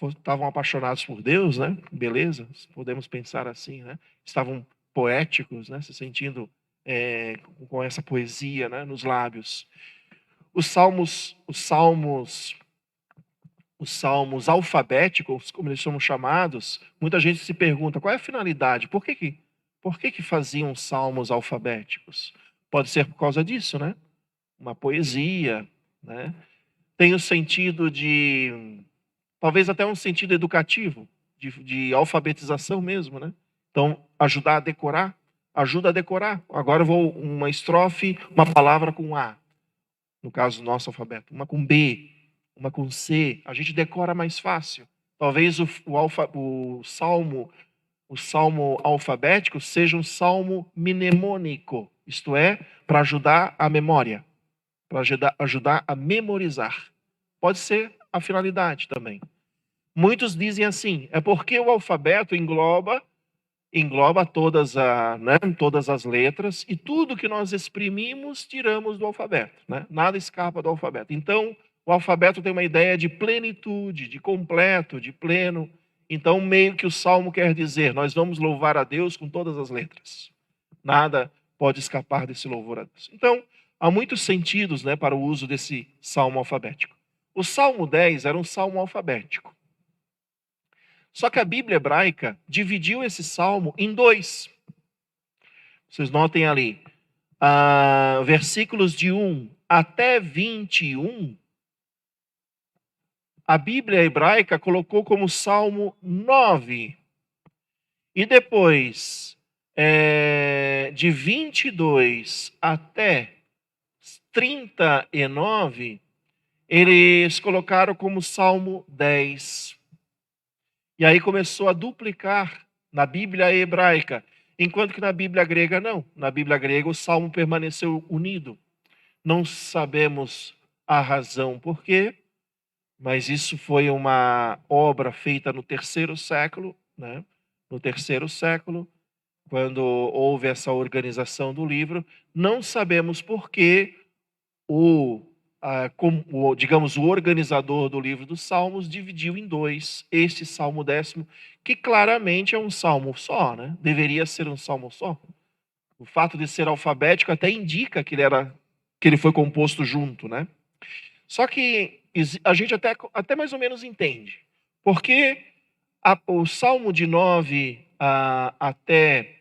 [SPEAKER 2] Estavam apaixonados por Deus, né? Beleza, podemos pensar assim, né? Estavam poéticos, né? Se sentindo com essa poesia, né, nos lábios. Os salmos alfabéticos, como eles são chamados, muita gente se pergunta qual é a finalidade, por que faziam salmos alfabéticos? Pode ser por causa disso, né? Uma poesia, né? Tem o sentido talvez até um sentido educativo, de alfabetização mesmo, né? Então, ajuda a decorar. Agora eu vou uma estrofe, uma palavra com A, no caso do nosso alfabeto, uma com B, uma com C, a gente decora mais fácil. Talvez o salmo alfabético seja um salmo mnemônico, isto é, para ajudar a memória, para ajudar a memorizar. Pode ser a finalidade também. Muitos dizem assim, é porque o alfabeto engloba todas as letras e tudo que nós exprimimos, tiramos do alfabeto, né? Nada escapa do alfabeto. Então, o alfabeto tem uma ideia de plenitude, de completo, de pleno. Então, meio que o salmo quer dizer, nós vamos louvar a Deus com todas as letras. Nada pode escapar desse louvor a Deus. Então, há muitos sentidos, né, para o uso desse salmo alfabético. O Salmo 10 era um salmo alfabético. Só que a Bíblia hebraica dividiu esse salmo em dois. Vocês notem ali, versículos de 1 até 21, a Bíblia hebraica colocou como Salmo 9. E depois, de 22 até 39, eles colocaram como Salmo 10. E aí começou a duplicar na Bíblia hebraica, enquanto que na Bíblia grega não. Na Bíblia grega o salmo permaneceu unido. Não sabemos a razão por quê, mas isso foi uma obra feita no terceiro século, né? No terceiro século, quando houve essa organização do livro. Não sabemos por que digamos, o organizador do livro dos Salmos dividiu em dois este Salmo 10, que claramente é um salmo só, né? Deveria ser um salmo só. O fato de ser alfabético até indica que ele foi composto junto, né? Só que a gente até mais ou menos entende. Porque o Salmo de 9 até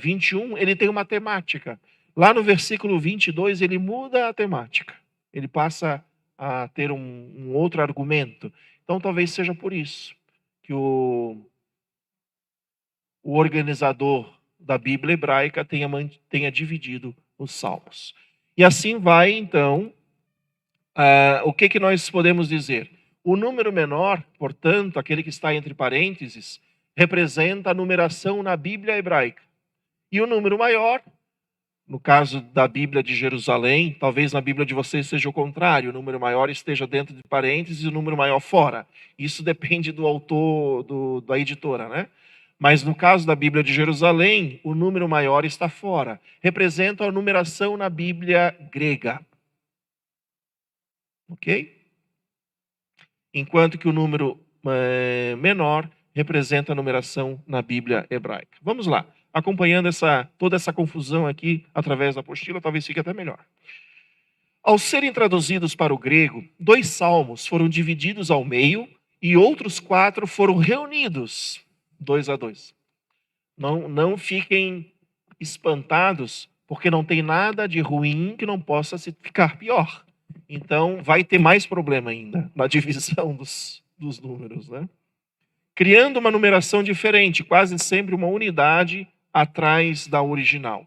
[SPEAKER 2] 21, ele tem uma temática. Lá no versículo 22, ele muda a temática. Ele passa a ter um outro argumento. Então, talvez seja por isso que o organizador da Bíblia hebraica tenha dividido os salmos. E assim vai, então, o que nós podemos dizer? O número menor, portanto, aquele que está entre parênteses, representa a numeração na Bíblia hebraica. E o número maior, no caso da Bíblia de Jerusalém, talvez na Bíblia de vocês seja o contrário, o número maior esteja dentro de parênteses e o número maior fora. Isso depende do autor, da editora, né? Mas no caso da Bíblia de Jerusalém, o número maior está fora. Representa a numeração na Bíblia grega. Ok? Enquanto que o número menor representa a numeração na Bíblia hebraica. Vamos lá. Acompanhando toda essa confusão aqui através da apostila, talvez fique até melhor. Ao serem traduzidos para o grego, 2 salmos foram divididos ao meio e outros 4 foram reunidos 2 a 2. Não fiquem espantados, porque não tem nada de ruim que não possa ficar pior. Então, vai ter mais problema ainda na divisão dos números, né? Criando uma numeração diferente, quase sempre uma unidade atrás da original.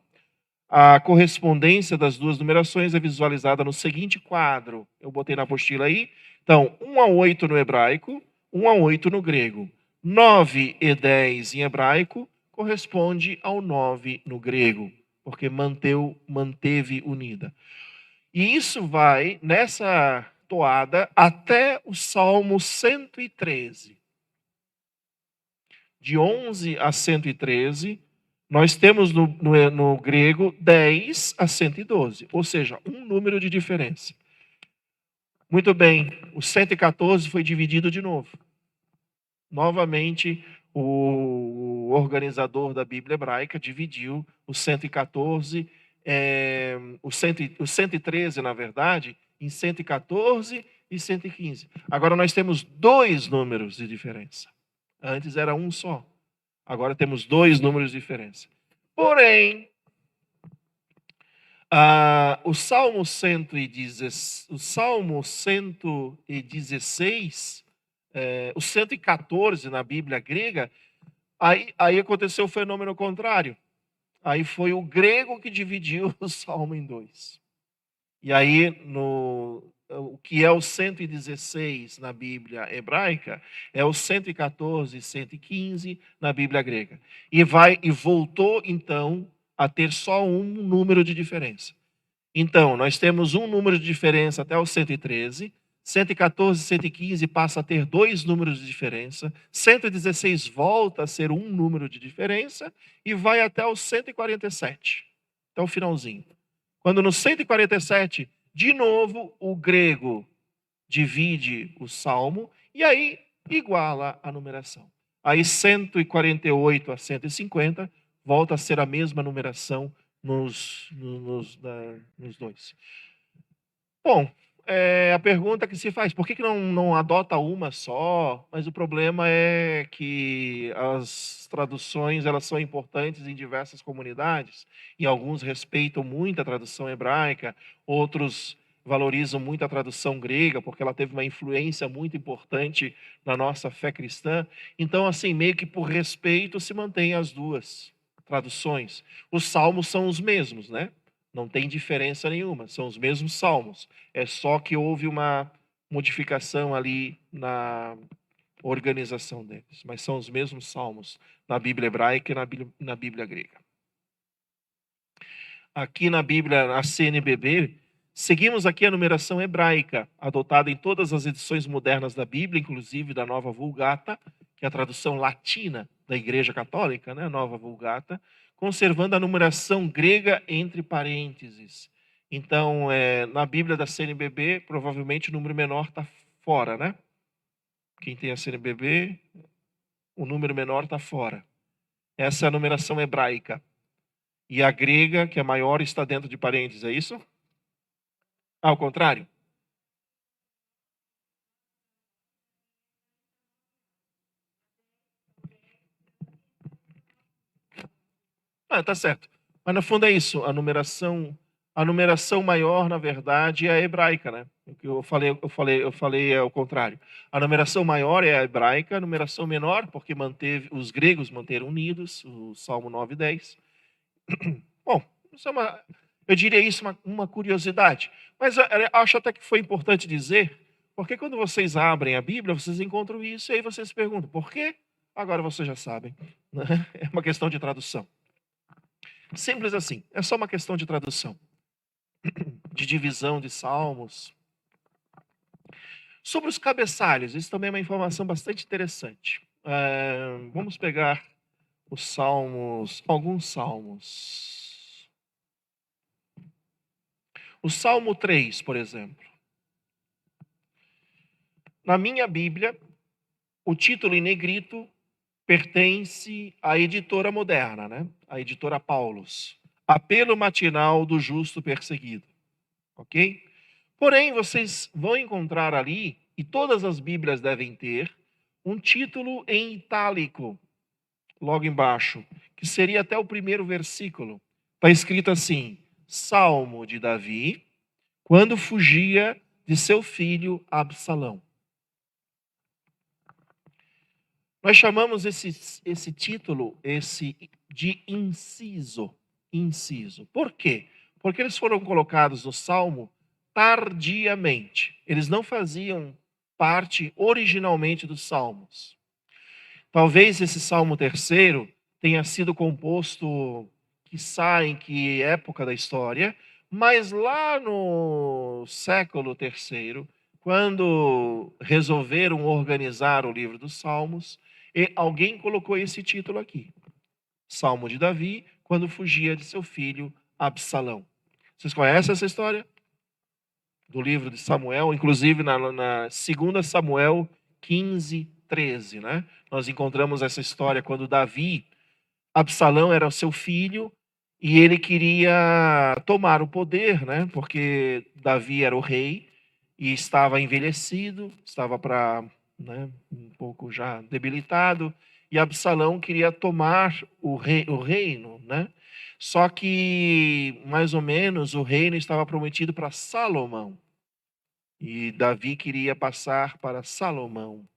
[SPEAKER 2] A correspondência das duas numerações é visualizada no seguinte quadro. Eu botei na apostila aí. Então, 1 a 8 no hebraico, 1 a 8 no grego. 9 e 10 em hebraico corresponde ao 9 no grego, porque manteve unida. E isso vai, nessa toada, até o Salmo 113. De 11 a 113, nós temos no grego 10 a 112, ou seja, um número de diferença. Muito bem, o 114 foi dividido de novo. Novamente, o organizador da Bíblia hebraica dividiu o 114, o 113, na verdade, em 114 e 115. Agora nós temos 2 números de diferença. Antes era um só. Agora temos 2 números de diferença. Porém, o Salmo 116, o 114 na Bíblia grega, aí aconteceu o fenômeno contrário. Aí foi o grego que dividiu o Salmo em 2. E aí, o que é o 116 na Bíblia hebraica é o 114 e 115 na Bíblia grega. E voltou, então, a ter só um número de diferença. Então, nós temos um número de diferença até o 113, 114 e 115 passa a ter 2 números de diferença, 116 volta a ser um número de diferença e vai até o 147, até o finalzinho. Quando no 147, de novo, o grego divide o salmo e aí iguala a numeração. Aí 148 a 150 volta a ser a mesma numeração nos dois. Bom, a pergunta que se faz, por que não adota uma só? Mas o problema é que as traduções elas são importantes em diversas comunidades, e alguns respeitam muito a tradução hebraica, outros valorizam muito a tradução grega, porque ela teve uma influência muito importante na nossa fé cristã. Então, assim, meio que por respeito se mantém as duas traduções. Os salmos são os mesmos, né? Não tem diferença nenhuma, são os mesmos salmos. É só que houve uma modificação ali na organização deles, mas são os mesmos salmos na Bíblia hebraica e na Bíblia grega. Aqui na Bíblia, a CNBB, seguimos aqui a numeração hebraica, adotada em todas as edições modernas da Bíblia, inclusive da Nova Vulgata, que é a tradução latina da Igreja Católica, né, Nova Vulgata, conservando a numeração grega entre parênteses. Então, na Bíblia da CNBB, provavelmente o número menor está fora, né? Quem tem a CNBB, o número menor está fora. Essa é a numeração hebraica. E a grega, que é maior, está dentro de parênteses, é isso? Ao contrário? Tá certo. Mas no fundo é isso, a numeração maior, na verdade, é a hebraica, né? O que eu falei é o contrário. A numeração maior é a hebraica, a numeração menor, porque os gregos manteram unidos, o Salmo 9 e 10. Bom, eu diria isso uma curiosidade. Mas eu acho até que foi importante dizer, porque quando vocês abrem a Bíblia, vocês encontram isso, e aí vocês se perguntam, por quê? Agora vocês já sabem, né? É uma questão de tradução. Simples assim, é só uma questão de tradução, de divisão de salmos. Sobre os cabeçalhos, isso também é uma informação bastante interessante. Vamos pegar os salmos, alguns salmos. O Salmo 3, por exemplo. Na minha Bíblia, o título em negrito pertence à editora moderna, né? A editora Paulus. Apelo matinal do justo perseguido. Ok? Porém, vocês vão encontrar ali, e todas as Bíblias devem ter, um título em itálico, logo embaixo, que seria até o primeiro versículo. Está escrito assim: Salmo de Davi, quando fugia de seu filho Absalão. Nós chamamos esse título de inciso. Inciso. Por quê? Porque eles foram colocados no Salmo tardiamente. Eles não faziam parte originalmente dos Salmos. Talvez esse Salmo terceiro tenha sido composto, quiçá em que época da história, mas lá no século terceiro, quando resolveram organizar o livro dos Salmos, e alguém colocou esse título aqui: Salmo de Davi, quando fugia de seu filho Absalão. Vocês conhecem essa história? Do livro de Samuel, inclusive na 2 Samuel 15, 13, né? Nós encontramos essa história quando Absalão era o seu filho, e ele queria tomar o poder, né? Porque Davi era o rei, e estava envelhecido, estava um pouco já debilitado, e Absalão queria tomar o reino, né? Só que, mais ou menos, o reino estava prometido para Salomão. E Davi queria passar para Salomão.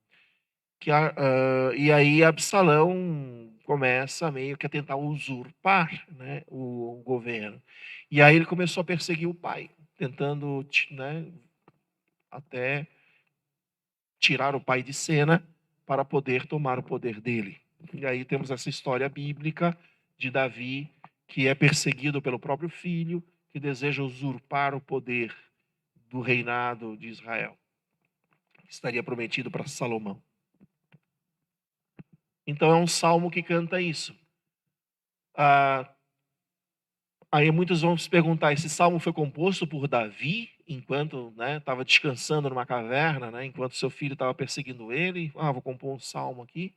[SPEAKER 2] E aí Absalão começa meio que a tentar usurpar, né, o governo. E aí ele começou a perseguir o pai, tentando, né, até tirar o pai de cena para poder tomar o poder dele. E aí temos essa história bíblica de Davi, que é perseguido pelo próprio filho, que deseja usurpar o poder do reinado de Israel, que estaria prometido para Salomão. Então é um salmo que canta isso. Aí muitos vão se perguntar, esse salmo foi composto por Davi, enquanto estava descansando numa caverna, né, enquanto seu filho estava perseguindo ele? Vou compor um salmo aqui.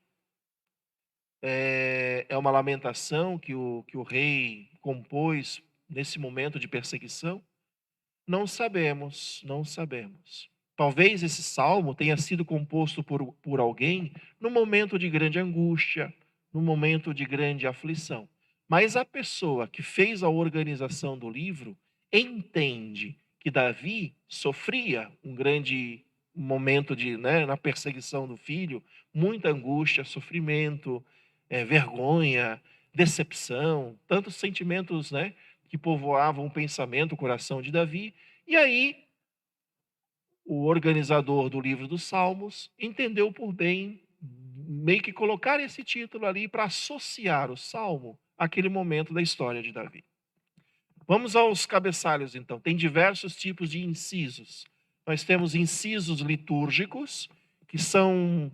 [SPEAKER 2] É uma lamentação que o rei compôs nesse momento de perseguição? Não sabemos, não sabemos. Talvez esse salmo tenha sido composto por alguém no momento de grande angústia, no momento de grande aflição. Mas a pessoa que fez a organização do livro entende que Davi sofria um grande momento na perseguição do filho, muita angústia, sofrimento, vergonha, decepção, tantos sentimentos, que povoavam o pensamento, o coração de Davi. E aí, o organizador do livro dos Salmos entendeu por bem meio que colocar esse título ali para associar o salmo àquele momento da história de Davi. Vamos aos cabeçalhos, então. Tem diversos tipos de incisos. Nós temos incisos litúrgicos, que são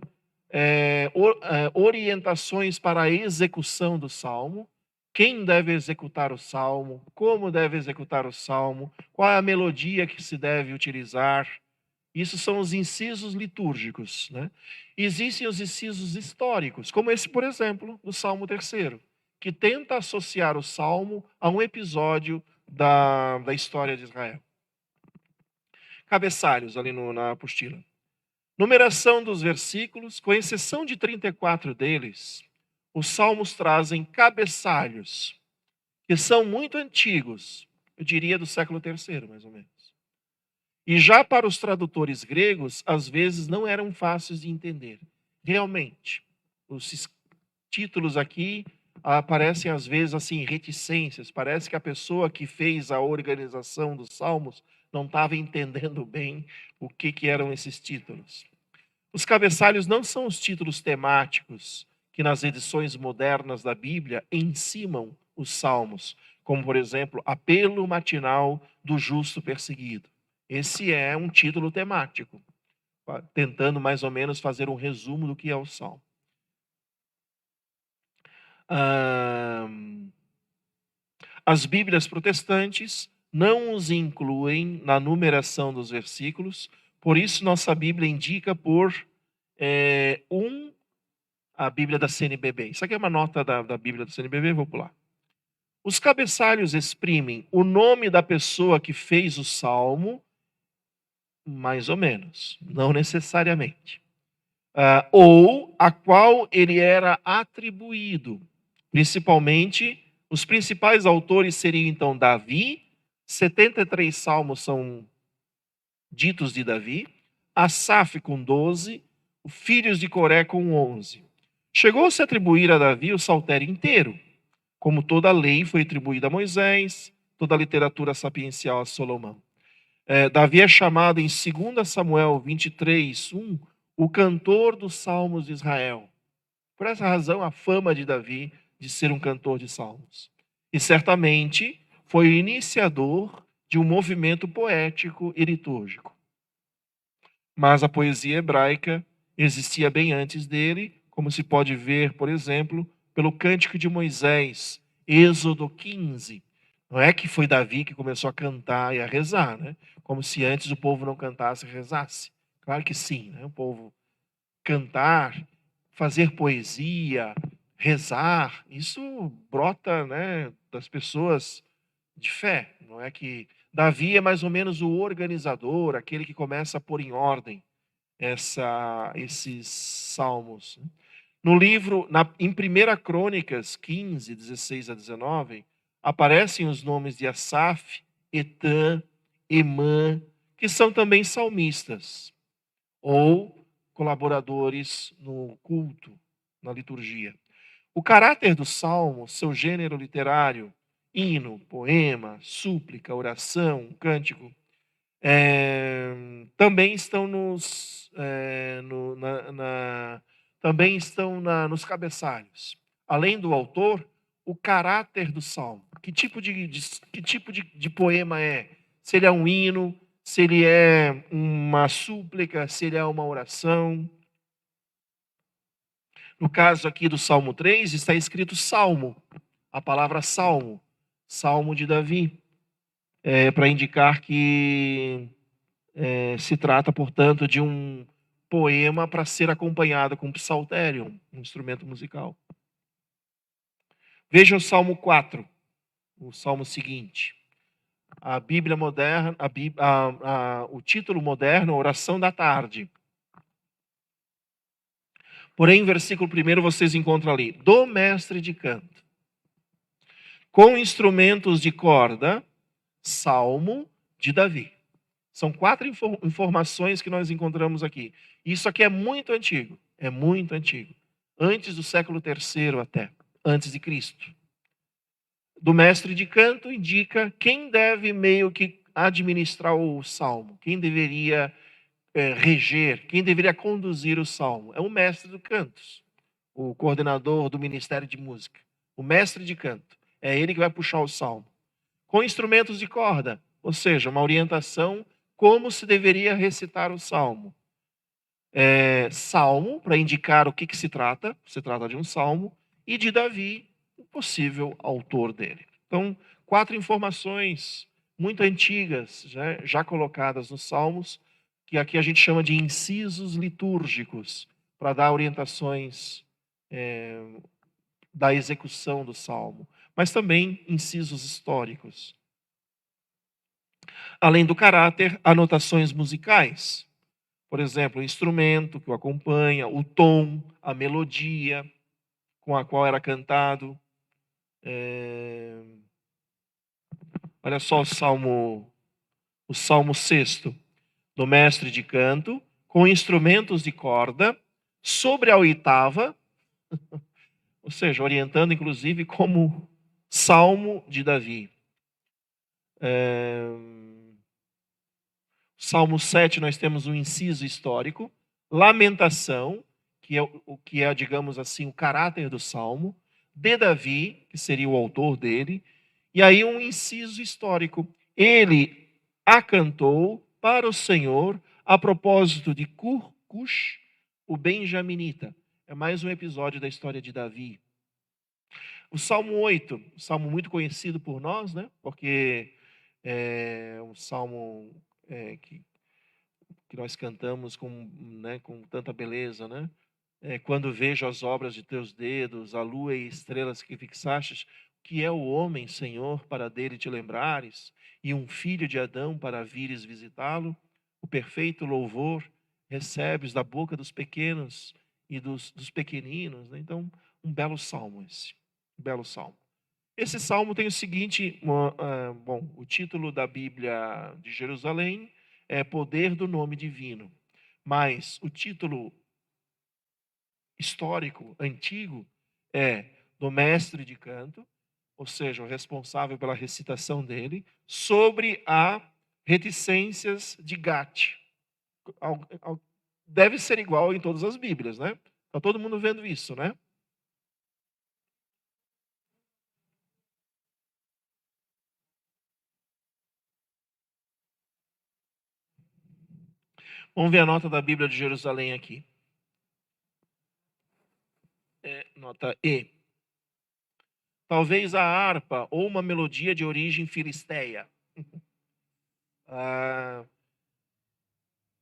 [SPEAKER 2] orientações para a execução do salmo. Quem deve executar o salmo, como deve executar o salmo, qual é a melodia que se deve utilizar. Isso são os incisos litúrgicos. Existem os incisos históricos, como esse, por exemplo, do Salmo 3º, que tenta associar o salmo a um episódio da história de Israel. Cabeçalhos ali na apostila. Numeração dos versículos, com exceção de 34 deles, os salmos trazem cabeçalhos, que são muito antigos, eu diria do século III, mais ou menos. E já para os tradutores gregos, às vezes não eram fáceis de entender. Realmente, os títulos aqui aparecem às vezes assim, reticências. Parece que a pessoa que fez a organização dos salmos não estava entendendo bem o que eram esses títulos. Os cabeçalhos não são os títulos temáticos que nas edições modernas da Bíblia encimam os salmos, como, por exemplo, apelo matinal do justo perseguido. Esse é um título temático, tentando mais ou menos fazer um resumo do que é o salmo. As Bíblias protestantes não os incluem na numeração dos versículos, por isso nossa Bíblia indica por a Bíblia da CNBB. Isso aqui é uma nota da Bíblia da CNBB, vou pular. Os cabeçalhos exprimem o nome da pessoa que fez o salmo, mais ou menos, não necessariamente. Ou a qual ele era atribuído. Principalmente, os principais autores seriam então Davi, 73 salmos são ditos de Davi, Asaf com 12, os filhos de Coré com 11. Chegou-se a atribuir a Davi o saltério inteiro, como toda a lei foi atribuída a Moisés, toda a literatura sapiencial a Salomão. Davi é chamado em 2 Samuel 23, 1, o cantor dos salmos de Israel. Por essa razão, a fama de Davi de ser um cantor de salmos. E certamente foi o iniciador de um movimento poético e litúrgico. Mas a poesia hebraica existia bem antes dele, como se pode ver, por exemplo, pelo Cântico de Moisés, Êxodo 15. Não é que foi Davi que começou a cantar e a rezar, como se antes o povo não cantasse e rezasse. Claro que sim, o povo cantar, fazer poesia, rezar, isso brota das pessoas de fé. Não é que Davi é mais ou menos o organizador, aquele que começa a pôr em ordem esses salmos. No livro, em 1 Crônicas 15, 16 a 19, aparecem os nomes de Asaf, Etã, Emã, que são também salmistas, ou colaboradores no culto, na liturgia. O caráter do salmo, seu gênero literário, hino, poema, súplica, oração, cântico, também estão nos cabeçalhos. Além do autor, o caráter do salmo. Que tipo de poema é? Se ele é um hino, se ele é uma súplica, se ele é uma oração. No caso aqui do Salmo 3, está escrito salmo. A palavra salmo. Salmo de Davi. Para indicar que se trata, portanto, de um poema para ser acompanhado com psaltério, um instrumento musical. Veja o Salmo 4, o Salmo seguinte. A Bíblia moderna, o título moderno, Oração da Tarde. Porém, versículo 1 vocês encontram ali, do mestre de canto, com instrumentos de corda, Salmo de Davi. São 4 informações que nós encontramos aqui. Isso aqui é muito antigo, antes do século III até, antes de Cristo. Do mestre de canto indica quem deve meio que administrar o salmo, quem deveria reger, quem deveria conduzir o salmo. É o mestre do cantos, o coordenador do ministério de música, o mestre de canto. É ele que vai puxar o salmo. Com instrumentos de corda, ou seja, uma orientação como se deveria recitar o salmo. Salmo, para indicar o que se trata de um salmo, e de Davi, o possível autor dele. Então, 4 informações muito antigas, já colocadas nos salmos, que aqui a gente chama de incisos litúrgicos, para dar orientações da execução do salmo, mas também incisos históricos. Além do caráter, anotações musicais. Por exemplo, o instrumento que o acompanha, o tom, a melodia com a qual era cantado. Olha só o Salmo 6, do mestre de canto, com instrumentos de corda, sobre a oitava, ou seja, orientando inclusive como Salmo de Davi. Salmo 7, nós temos um inciso histórico, lamentação, que é, digamos assim, o caráter do salmo, de Davi, que seria o autor dele, e aí um inciso histórico. Ele a cantou para o Senhor a propósito de Cush, o benjaminita. É mais um episódio da história de Davi. O Salmo 8, um salmo muito conhecido por nós, né? Porque é um salmo que nós cantamos com tanta beleza, né? Quando vejo as obras de teus dedos, a lua e estrelas que fixastes, que é o homem, Senhor, para dele te lembrares, e um filho de Adão para vires visitá-lo, o perfeito louvor recebes da boca dos pequenos e dos pequeninos, né? Então, um belo salmo esse, um belo salmo. Esse salmo tem o seguinte, o título da Bíblia de Jerusalém é Poder do Nome Divino, mas o título histórico, antigo, é do mestre de canto, ou seja, o responsável pela recitação dele, sobre a reticências de Gate. Deve ser igual em todas as Bíblias, né? Está todo mundo vendo isso, né? Vamos ver a nota da Bíblia de Jerusalém aqui. Nota E. Talvez a harpa ou uma melodia de origem filisteia.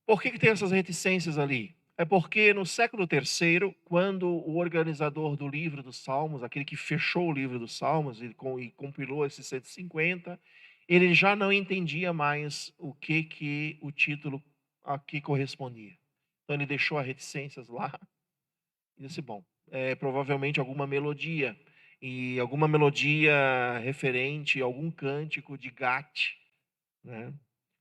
[SPEAKER 2] Por que tem essas reticências ali? É porque no século III, quando o organizador do livro dos Salmos, aquele que fechou o livro dos Salmos e compilou esses 150, ele já não entendia mais o que o título aqui correspondia. Então ele deixou as reticências lá e disse, bom, provavelmente alguma melodia, e alguma melodia referente a algum cântico de Gate, né?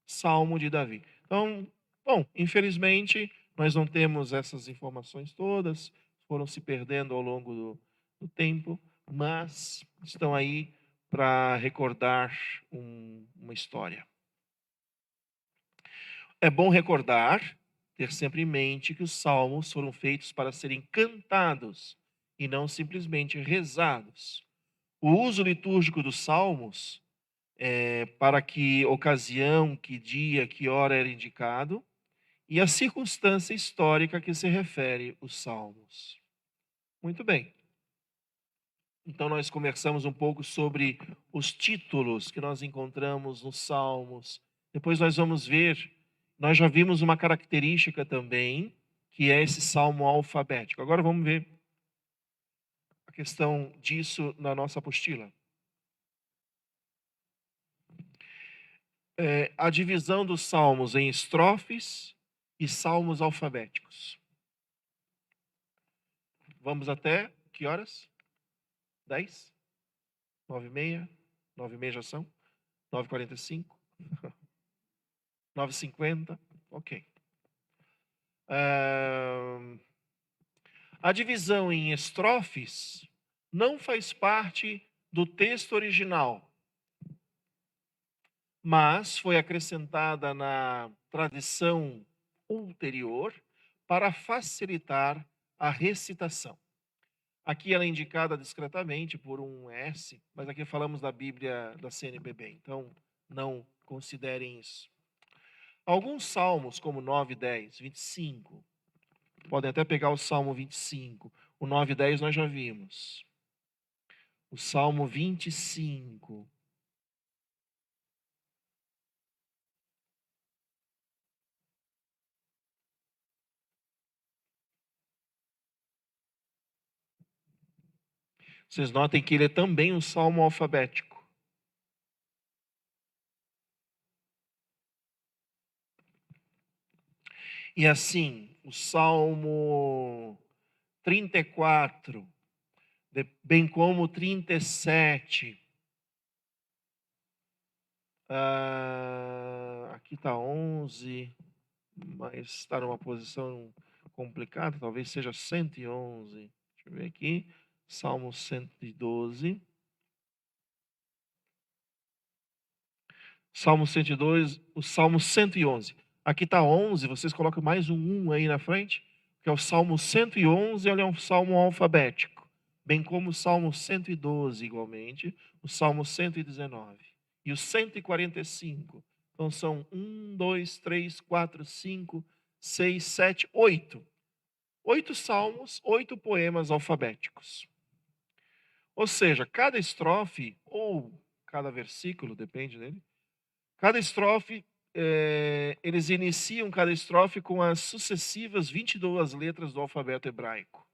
[SPEAKER 2] Salmo de Davi. Então, bom, infelizmente, nós não temos essas informações todas, foram se perdendo ao longo do tempo, mas estão aí para recordar uma história. É bom recordar, ter sempre em mente que os salmos foram feitos para serem cantados e não simplesmente rezados. O uso litúrgico dos salmos para que ocasião, que dia, que hora era indicado, e a circunstância histórica que se refere os salmos. Muito bem. Então nós conversamos um pouco sobre os títulos que nós encontramos nos salmos. Depois nós vamos ver, nós já vimos uma característica também, que é esse salmo alfabético. Agora vamos ver questão disso na nossa apostila. A divisão dos salmos em estrofes e salmos alfabéticos. Vamos até que horas? 10? 9h30? 9h30 já são? 9h45? 9h50? Ok. A divisão em estrofes não faz parte do texto original, mas foi acrescentada na tradição ulterior para facilitar a recitação. Aqui ela é indicada discretamente por um S, mas aqui falamos da Bíblia da CNBB, então não considerem isso. Alguns salmos, como 9, 10, 25, podem até pegar o Salmo 25. O 9 e 10 nós já vimos. O Salmo 25. Vocês notem que ele é também um salmo alfabético. E assim, o Salmo 34, bem como o 37. Aqui está 11, mas está numa posição complicada, talvez seja 111. Deixa eu ver aqui. Salmo 112. Salmo 102, o Salmo 111. Aqui está 11, vocês colocam mais um 1 aí na frente, que é o Salmo 111, ele é um salmo alfabético, bem como o Salmo 112, igualmente, o Salmo 119 e o 145. Então são 1, 2, 3, 4, 5, 6, 7, 8. 8 salmos, 8 poemas alfabéticos. Ou seja, cada estrofe, ou cada versículo, depende dele, cada estrofe, eles iniciam cada estrofe com as sucessivas 22 letras do alfabeto hebraico.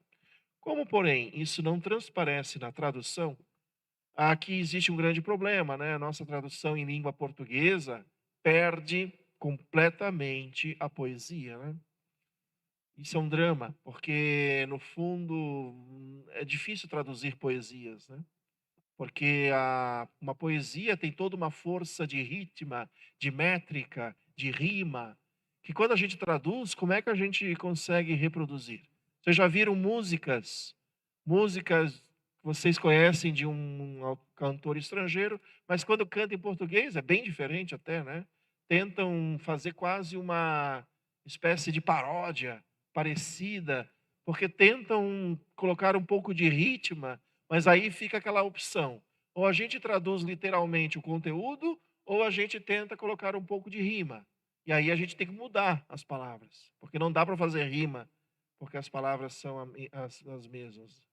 [SPEAKER 2] Como, porém, isso não transparece na tradução, aqui existe um grande problema, né? A nossa tradução em língua portuguesa perde completamente a poesia, né? Isso é um drama, porque, no fundo, é difícil traduzir poesias, né? Porque uma poesia tem toda uma força de ritmo, de métrica, de rima, que quando a gente traduz, como é que a gente consegue reproduzir? Vocês já viram músicas que vocês conhecem de um cantor estrangeiro, mas quando canta em português é bem diferente até, né? Tentam fazer quase uma espécie de paródia parecida, porque tentam colocar um pouco de ritmo, mas aí fica aquela opção. Ou a gente traduz literalmente o conteúdo, ou a gente tenta colocar um pouco de rima. E aí a gente tem que mudar as palavras, porque não dá para fazer rima, porque as palavras são as mesmas.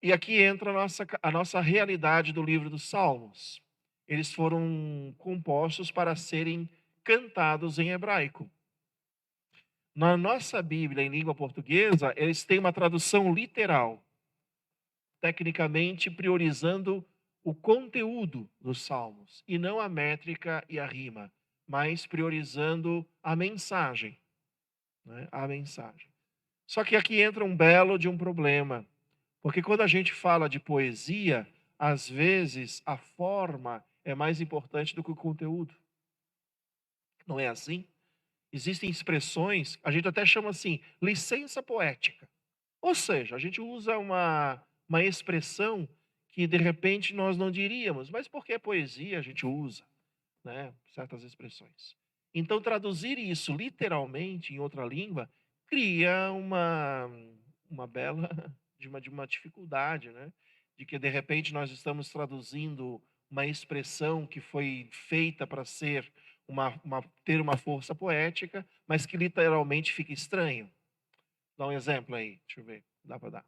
[SPEAKER 2] E aqui entra a nossa realidade do livro dos Salmos. Eles foram compostos para serem cantados em hebraico. Na nossa Bíblia, em língua portuguesa, eles têm uma tradução literal, tecnicamente priorizando o conteúdo dos salmos, e não a métrica e a rima, mas priorizando a mensagem, né? A mensagem. Só que aqui entra um belo de um problema, porque quando a gente fala de poesia, às vezes a forma é mais importante do que o conteúdo. Não é assim? Existem expressões, a gente até chama assim, licença poética. Ou seja, a gente usa uma expressão que de repente nós não diríamos, mas porque é poesia a gente usa, né, certas expressões. Então, traduzir isso literalmente em outra língua cria uma bela de uma dificuldade, né? De que de repente nós estamos traduzindo uma expressão que foi feita para ser ter uma força poética, mas que literalmente fica estranho. Dá um exemplo aí, deixa eu ver, dá para dar.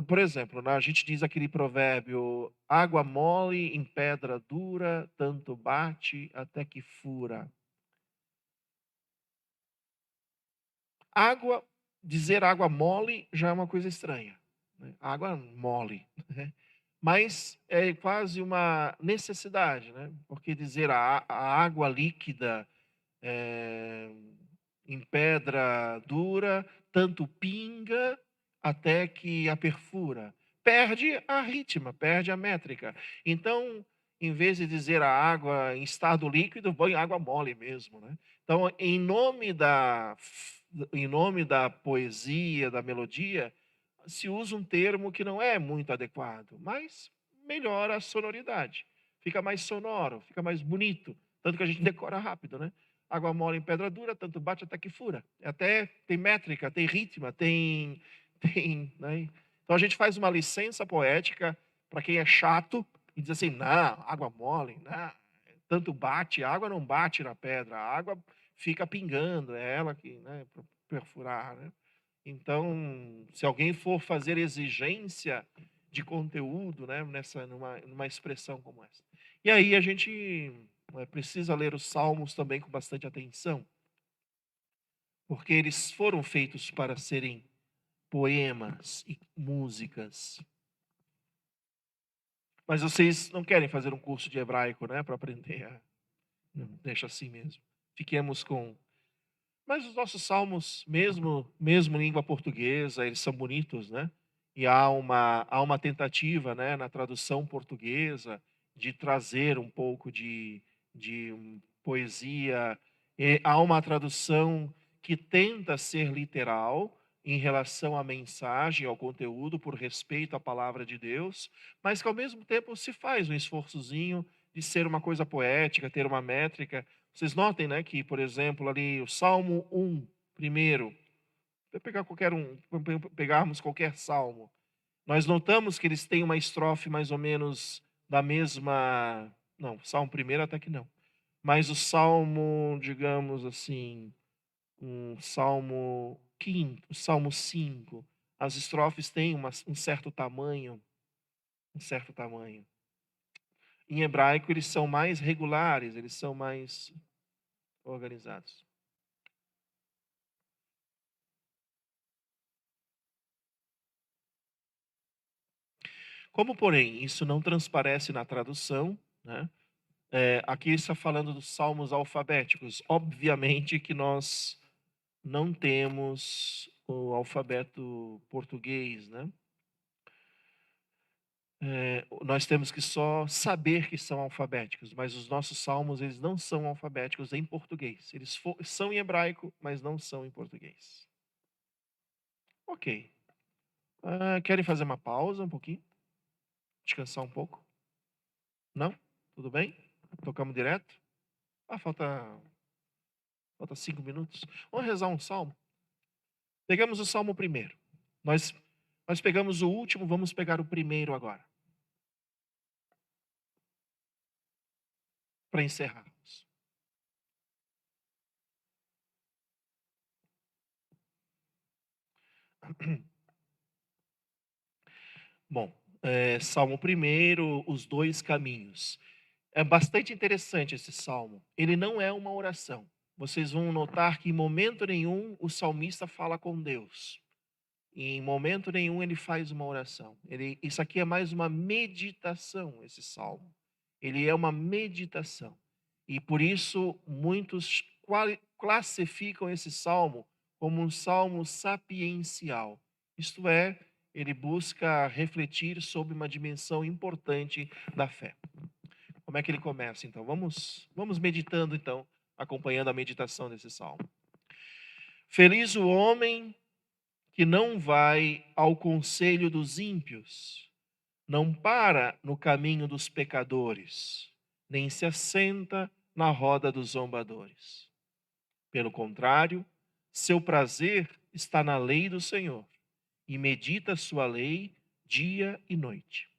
[SPEAKER 2] Por exemplo, né, a gente diz aquele provérbio: água mole em pedra dura, tanto bate até que fura. Água dizer água mole já é uma coisa estranha, né? Água mole, né? Mas é quase uma necessidade, né? Porque dizer a água líquida eh, em pedra dura, tanto pinga até que a perfura. Perde a ritma, perde a métrica. Então, em vez de dizer a água em estado líquido, põe água mole mesmo, né? Então, em nome da poesia, da melodia, se usa um termo que não é muito adequado, mas melhora a sonoridade. Fica mais sonoro, fica mais bonito. Tanto que a gente decora rápido, né? Água mole em pedra dura, tanto bate até que fura. Até tem métrica, tem ritmo, tem, né? Então a gente faz uma licença poética para quem é chato e diz assim: não, água mole, não, tanto bate, a água não bate na pedra, a água fica pingando, é ela que, né, para perfurar, né? Então, se alguém for fazer exigência de conteúdo, né, numa expressão como essa. E aí a gente precisa ler os salmos também com bastante atenção, porque eles foram feitos para serem poemas e músicas. Mas vocês não querem fazer um curso de hebraico, né, para aprender a... Não, deixa assim mesmo. Fiquemos com... Mas os nossos salmos, mesmo em língua portuguesa, eles são bonitos, né? E há uma tentativa, né, na tradução portuguesa de trazer um pouco de poesia. E há uma tradução que tenta ser literal em relação à mensagem, ao conteúdo, por respeito à palavra de Deus, mas que ao mesmo tempo se faz um esforçozinho de ser uma coisa poética, ter uma métrica. Vocês notem, né, que, por exemplo, ali o Salmo 1, primeiro, se pegar pegarmos qualquer salmo, nós notamos que eles têm uma estrofe mais ou menos da mesma. Não, Salmo primeiro até que não. Mas o Salmo, digamos assim, um Salmo quinto, o Salmo 5, as estrofes têm um certo tamanho, um certo tamanho. Em hebraico, eles são mais regulares, eles são mais organizados. Como, porém, isso não transparece na tradução, né? Aqui está falando dos salmos alfabéticos. Obviamente que nós não temos o alfabeto português, né? Nós temos que só saber que são alfabéticos, mas os nossos salmos, eles não são alfabéticos em português. Eles são em hebraico, mas não são em português. Ok. Querem fazer uma pausa um pouquinho? Descansar um pouco? Não? Tudo bem? Tocamos direto? Falta 5 minutos. Vamos rezar um salmo. Pegamos o salmo primeiro. Nós pegamos o último, vamos pegar o primeiro agora. Para encerrarmos. Bom, salmo primeiro, os dois caminhos. É bastante interessante esse salmo. Ele não é uma oração. Vocês vão notar que em momento nenhum o salmista fala com Deus. Em momento nenhum ele faz uma oração. Isso aqui é mais uma meditação, esse salmo. Ele é uma meditação. E por isso muitos classificam esse salmo como um salmo sapiencial. Isto é, ele busca refletir sobre uma dimensão importante da fé. Como é que ele começa, então? Vamos meditando, então, acompanhando a meditação desse salmo. Feliz o homem que não vai ao conselho dos ímpios, não para no caminho dos pecadores, nem se assenta na roda dos zombadores. Pelo contrário, seu prazer está na lei do Senhor, e medita sua lei dia e noite.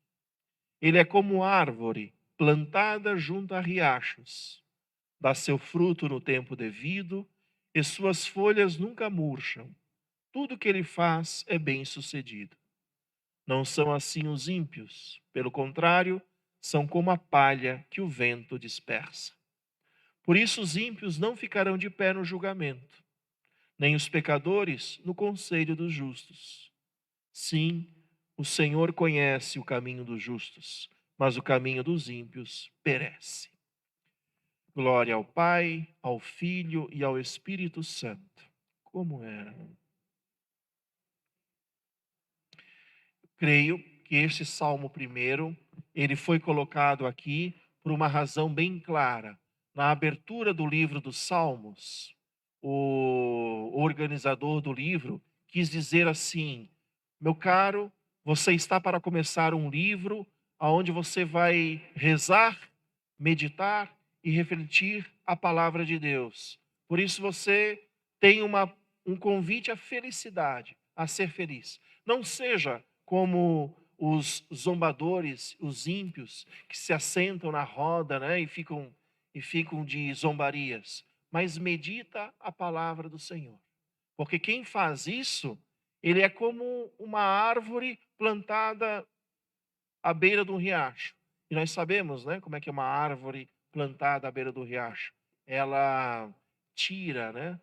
[SPEAKER 2] Ele é como árvore plantada junto a riachos, dá seu fruto no tempo devido, e suas folhas nunca murcham. Tudo que ele faz é bem-sucedido. Não são assim os ímpios, pelo contrário, são como a palha que o vento dispersa. Por isso os ímpios não ficarão de pé no julgamento, nem os pecadores no conselho dos justos. Sim, o Senhor conhece o caminho dos justos, mas o caminho dos ímpios perece. Glória ao Pai, ao Filho e ao Espírito Santo, como era. Creio que este Salmo primeiro, ele foi colocado aqui por uma razão bem clara. Na abertura do livro dos Salmos, o organizador do livro quis dizer assim: meu caro, você está para começar um livro onde você vai rezar, meditar e refletir a palavra de Deus. Por isso você tem um convite à felicidade, a ser feliz. Não seja como os zombadores, os ímpios, que se assentam na roda, né, e ficam de zombarias, mas medita a palavra do Senhor. Porque quem faz isso, ele é como uma árvore plantada à beira de um riacho. E nós sabemos, né, como é que é uma árvore plantada à beira do riacho. Ela tira, né,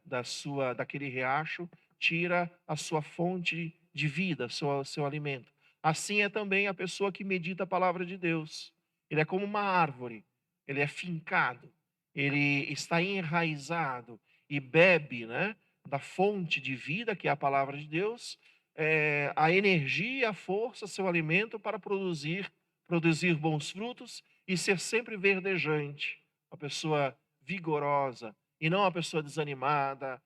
[SPEAKER 2] daquele riacho, tira a sua fonte de vida, seu alimento. Assim é também a pessoa que medita a palavra de Deus. Ele é como uma árvore, ele é fincado, ele está enraizado e bebe, né, da fonte de vida que é a palavra de Deus, a energia, a força, seu alimento para produzir bons frutos e ser sempre verdejante, uma pessoa vigorosa e não uma pessoa desanimada,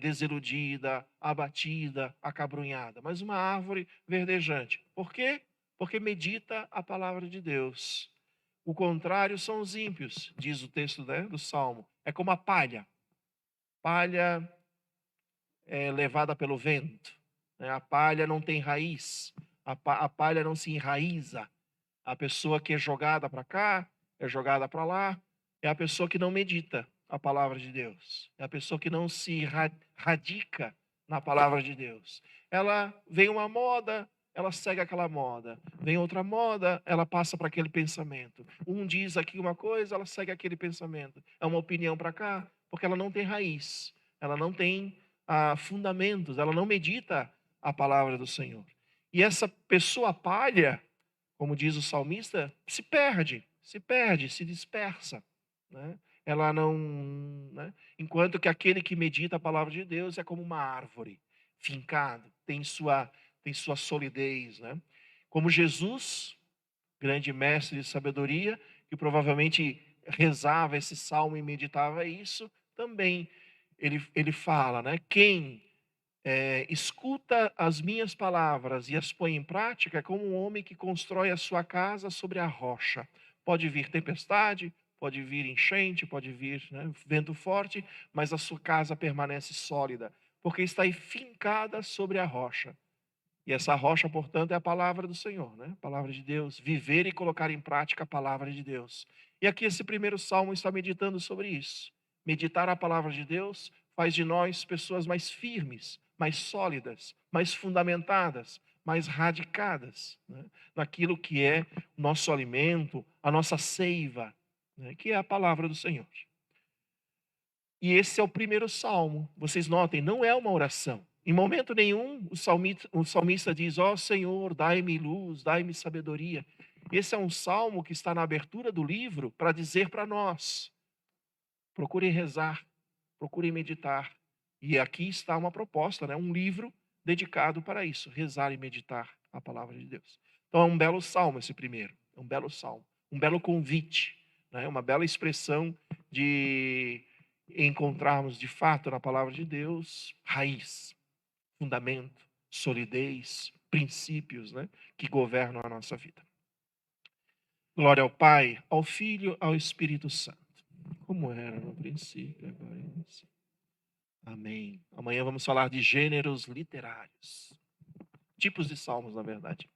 [SPEAKER 2] desiludida, abatida, acabrunhada, mas uma árvore verdejante. Por quê? Porque medita a palavra de Deus. O contrário são os ímpios, diz o texto, né, do Salmo. É como a palha. Palha levada pelo vento, né? A palha não tem raiz, a palha não se enraiza. A pessoa que é jogada para cá, é jogada para lá, é a pessoa que não medita a palavra de Deus, é a pessoa que não se radica na palavra de Deus. Ela vem uma moda, ela segue aquela moda. Vem outra moda, ela passa para aquele pensamento. Um diz aqui uma coisa, ela segue aquele pensamento. É uma opinião para cá, porque ela não tem raiz, ela não tem fundamentos, ela não medita a palavra do Senhor. E essa pessoa palha, como diz o salmista, se dispersa, né? Ela não, né? Enquanto que aquele que medita a palavra de Deus é como uma árvore, fincado, tem sua solidez, né? Como Jesus, grande mestre de sabedoria, que provavelmente rezava esse salmo e meditava isso, também ele fala, né? Quem escuta as minhas palavras e as põe em prática é como um homem que constrói a sua casa sobre a rocha. Pode vir tempestade, pode vir enchente, pode vir, né, vento forte, mas a sua casa permanece sólida, porque está fincada sobre a rocha. E essa rocha, portanto, é a palavra do Senhor, né? A palavra de Deus. Viver e colocar em prática a palavra de Deus. E aqui esse primeiro salmo está meditando sobre isso. Meditar a palavra de Deus faz de nós pessoas mais firmes, mais sólidas, mais fundamentadas, mais radicadas, né, naquilo que é o nosso alimento, a nossa seiva, né, que é a palavra do Senhor. E esse é o primeiro salmo. Vocês notem, não é uma oração. Em momento nenhum o salmista diz: ó Senhor, dai-me luz, dai-me sabedoria. Esse é um salmo que está na abertura do livro para dizer para nós: procurem rezar, procurem meditar. E aqui está uma proposta, né? Um livro dedicado para isso, rezar e meditar a palavra de Deus. Então é um belo salmo esse primeiro, é um belo salmo, um belo convite, né? Uma bela expressão de encontrarmos de fato na palavra de Deus raiz, fundamento, solidez, princípios, né, que governam a nossa vida. Glória ao Pai, ao Filho, ao Espírito Santo, como era no princípio, agora e sempre. Amém. Amanhã vamos falar de gêneros literários, tipos de salmos, na verdade.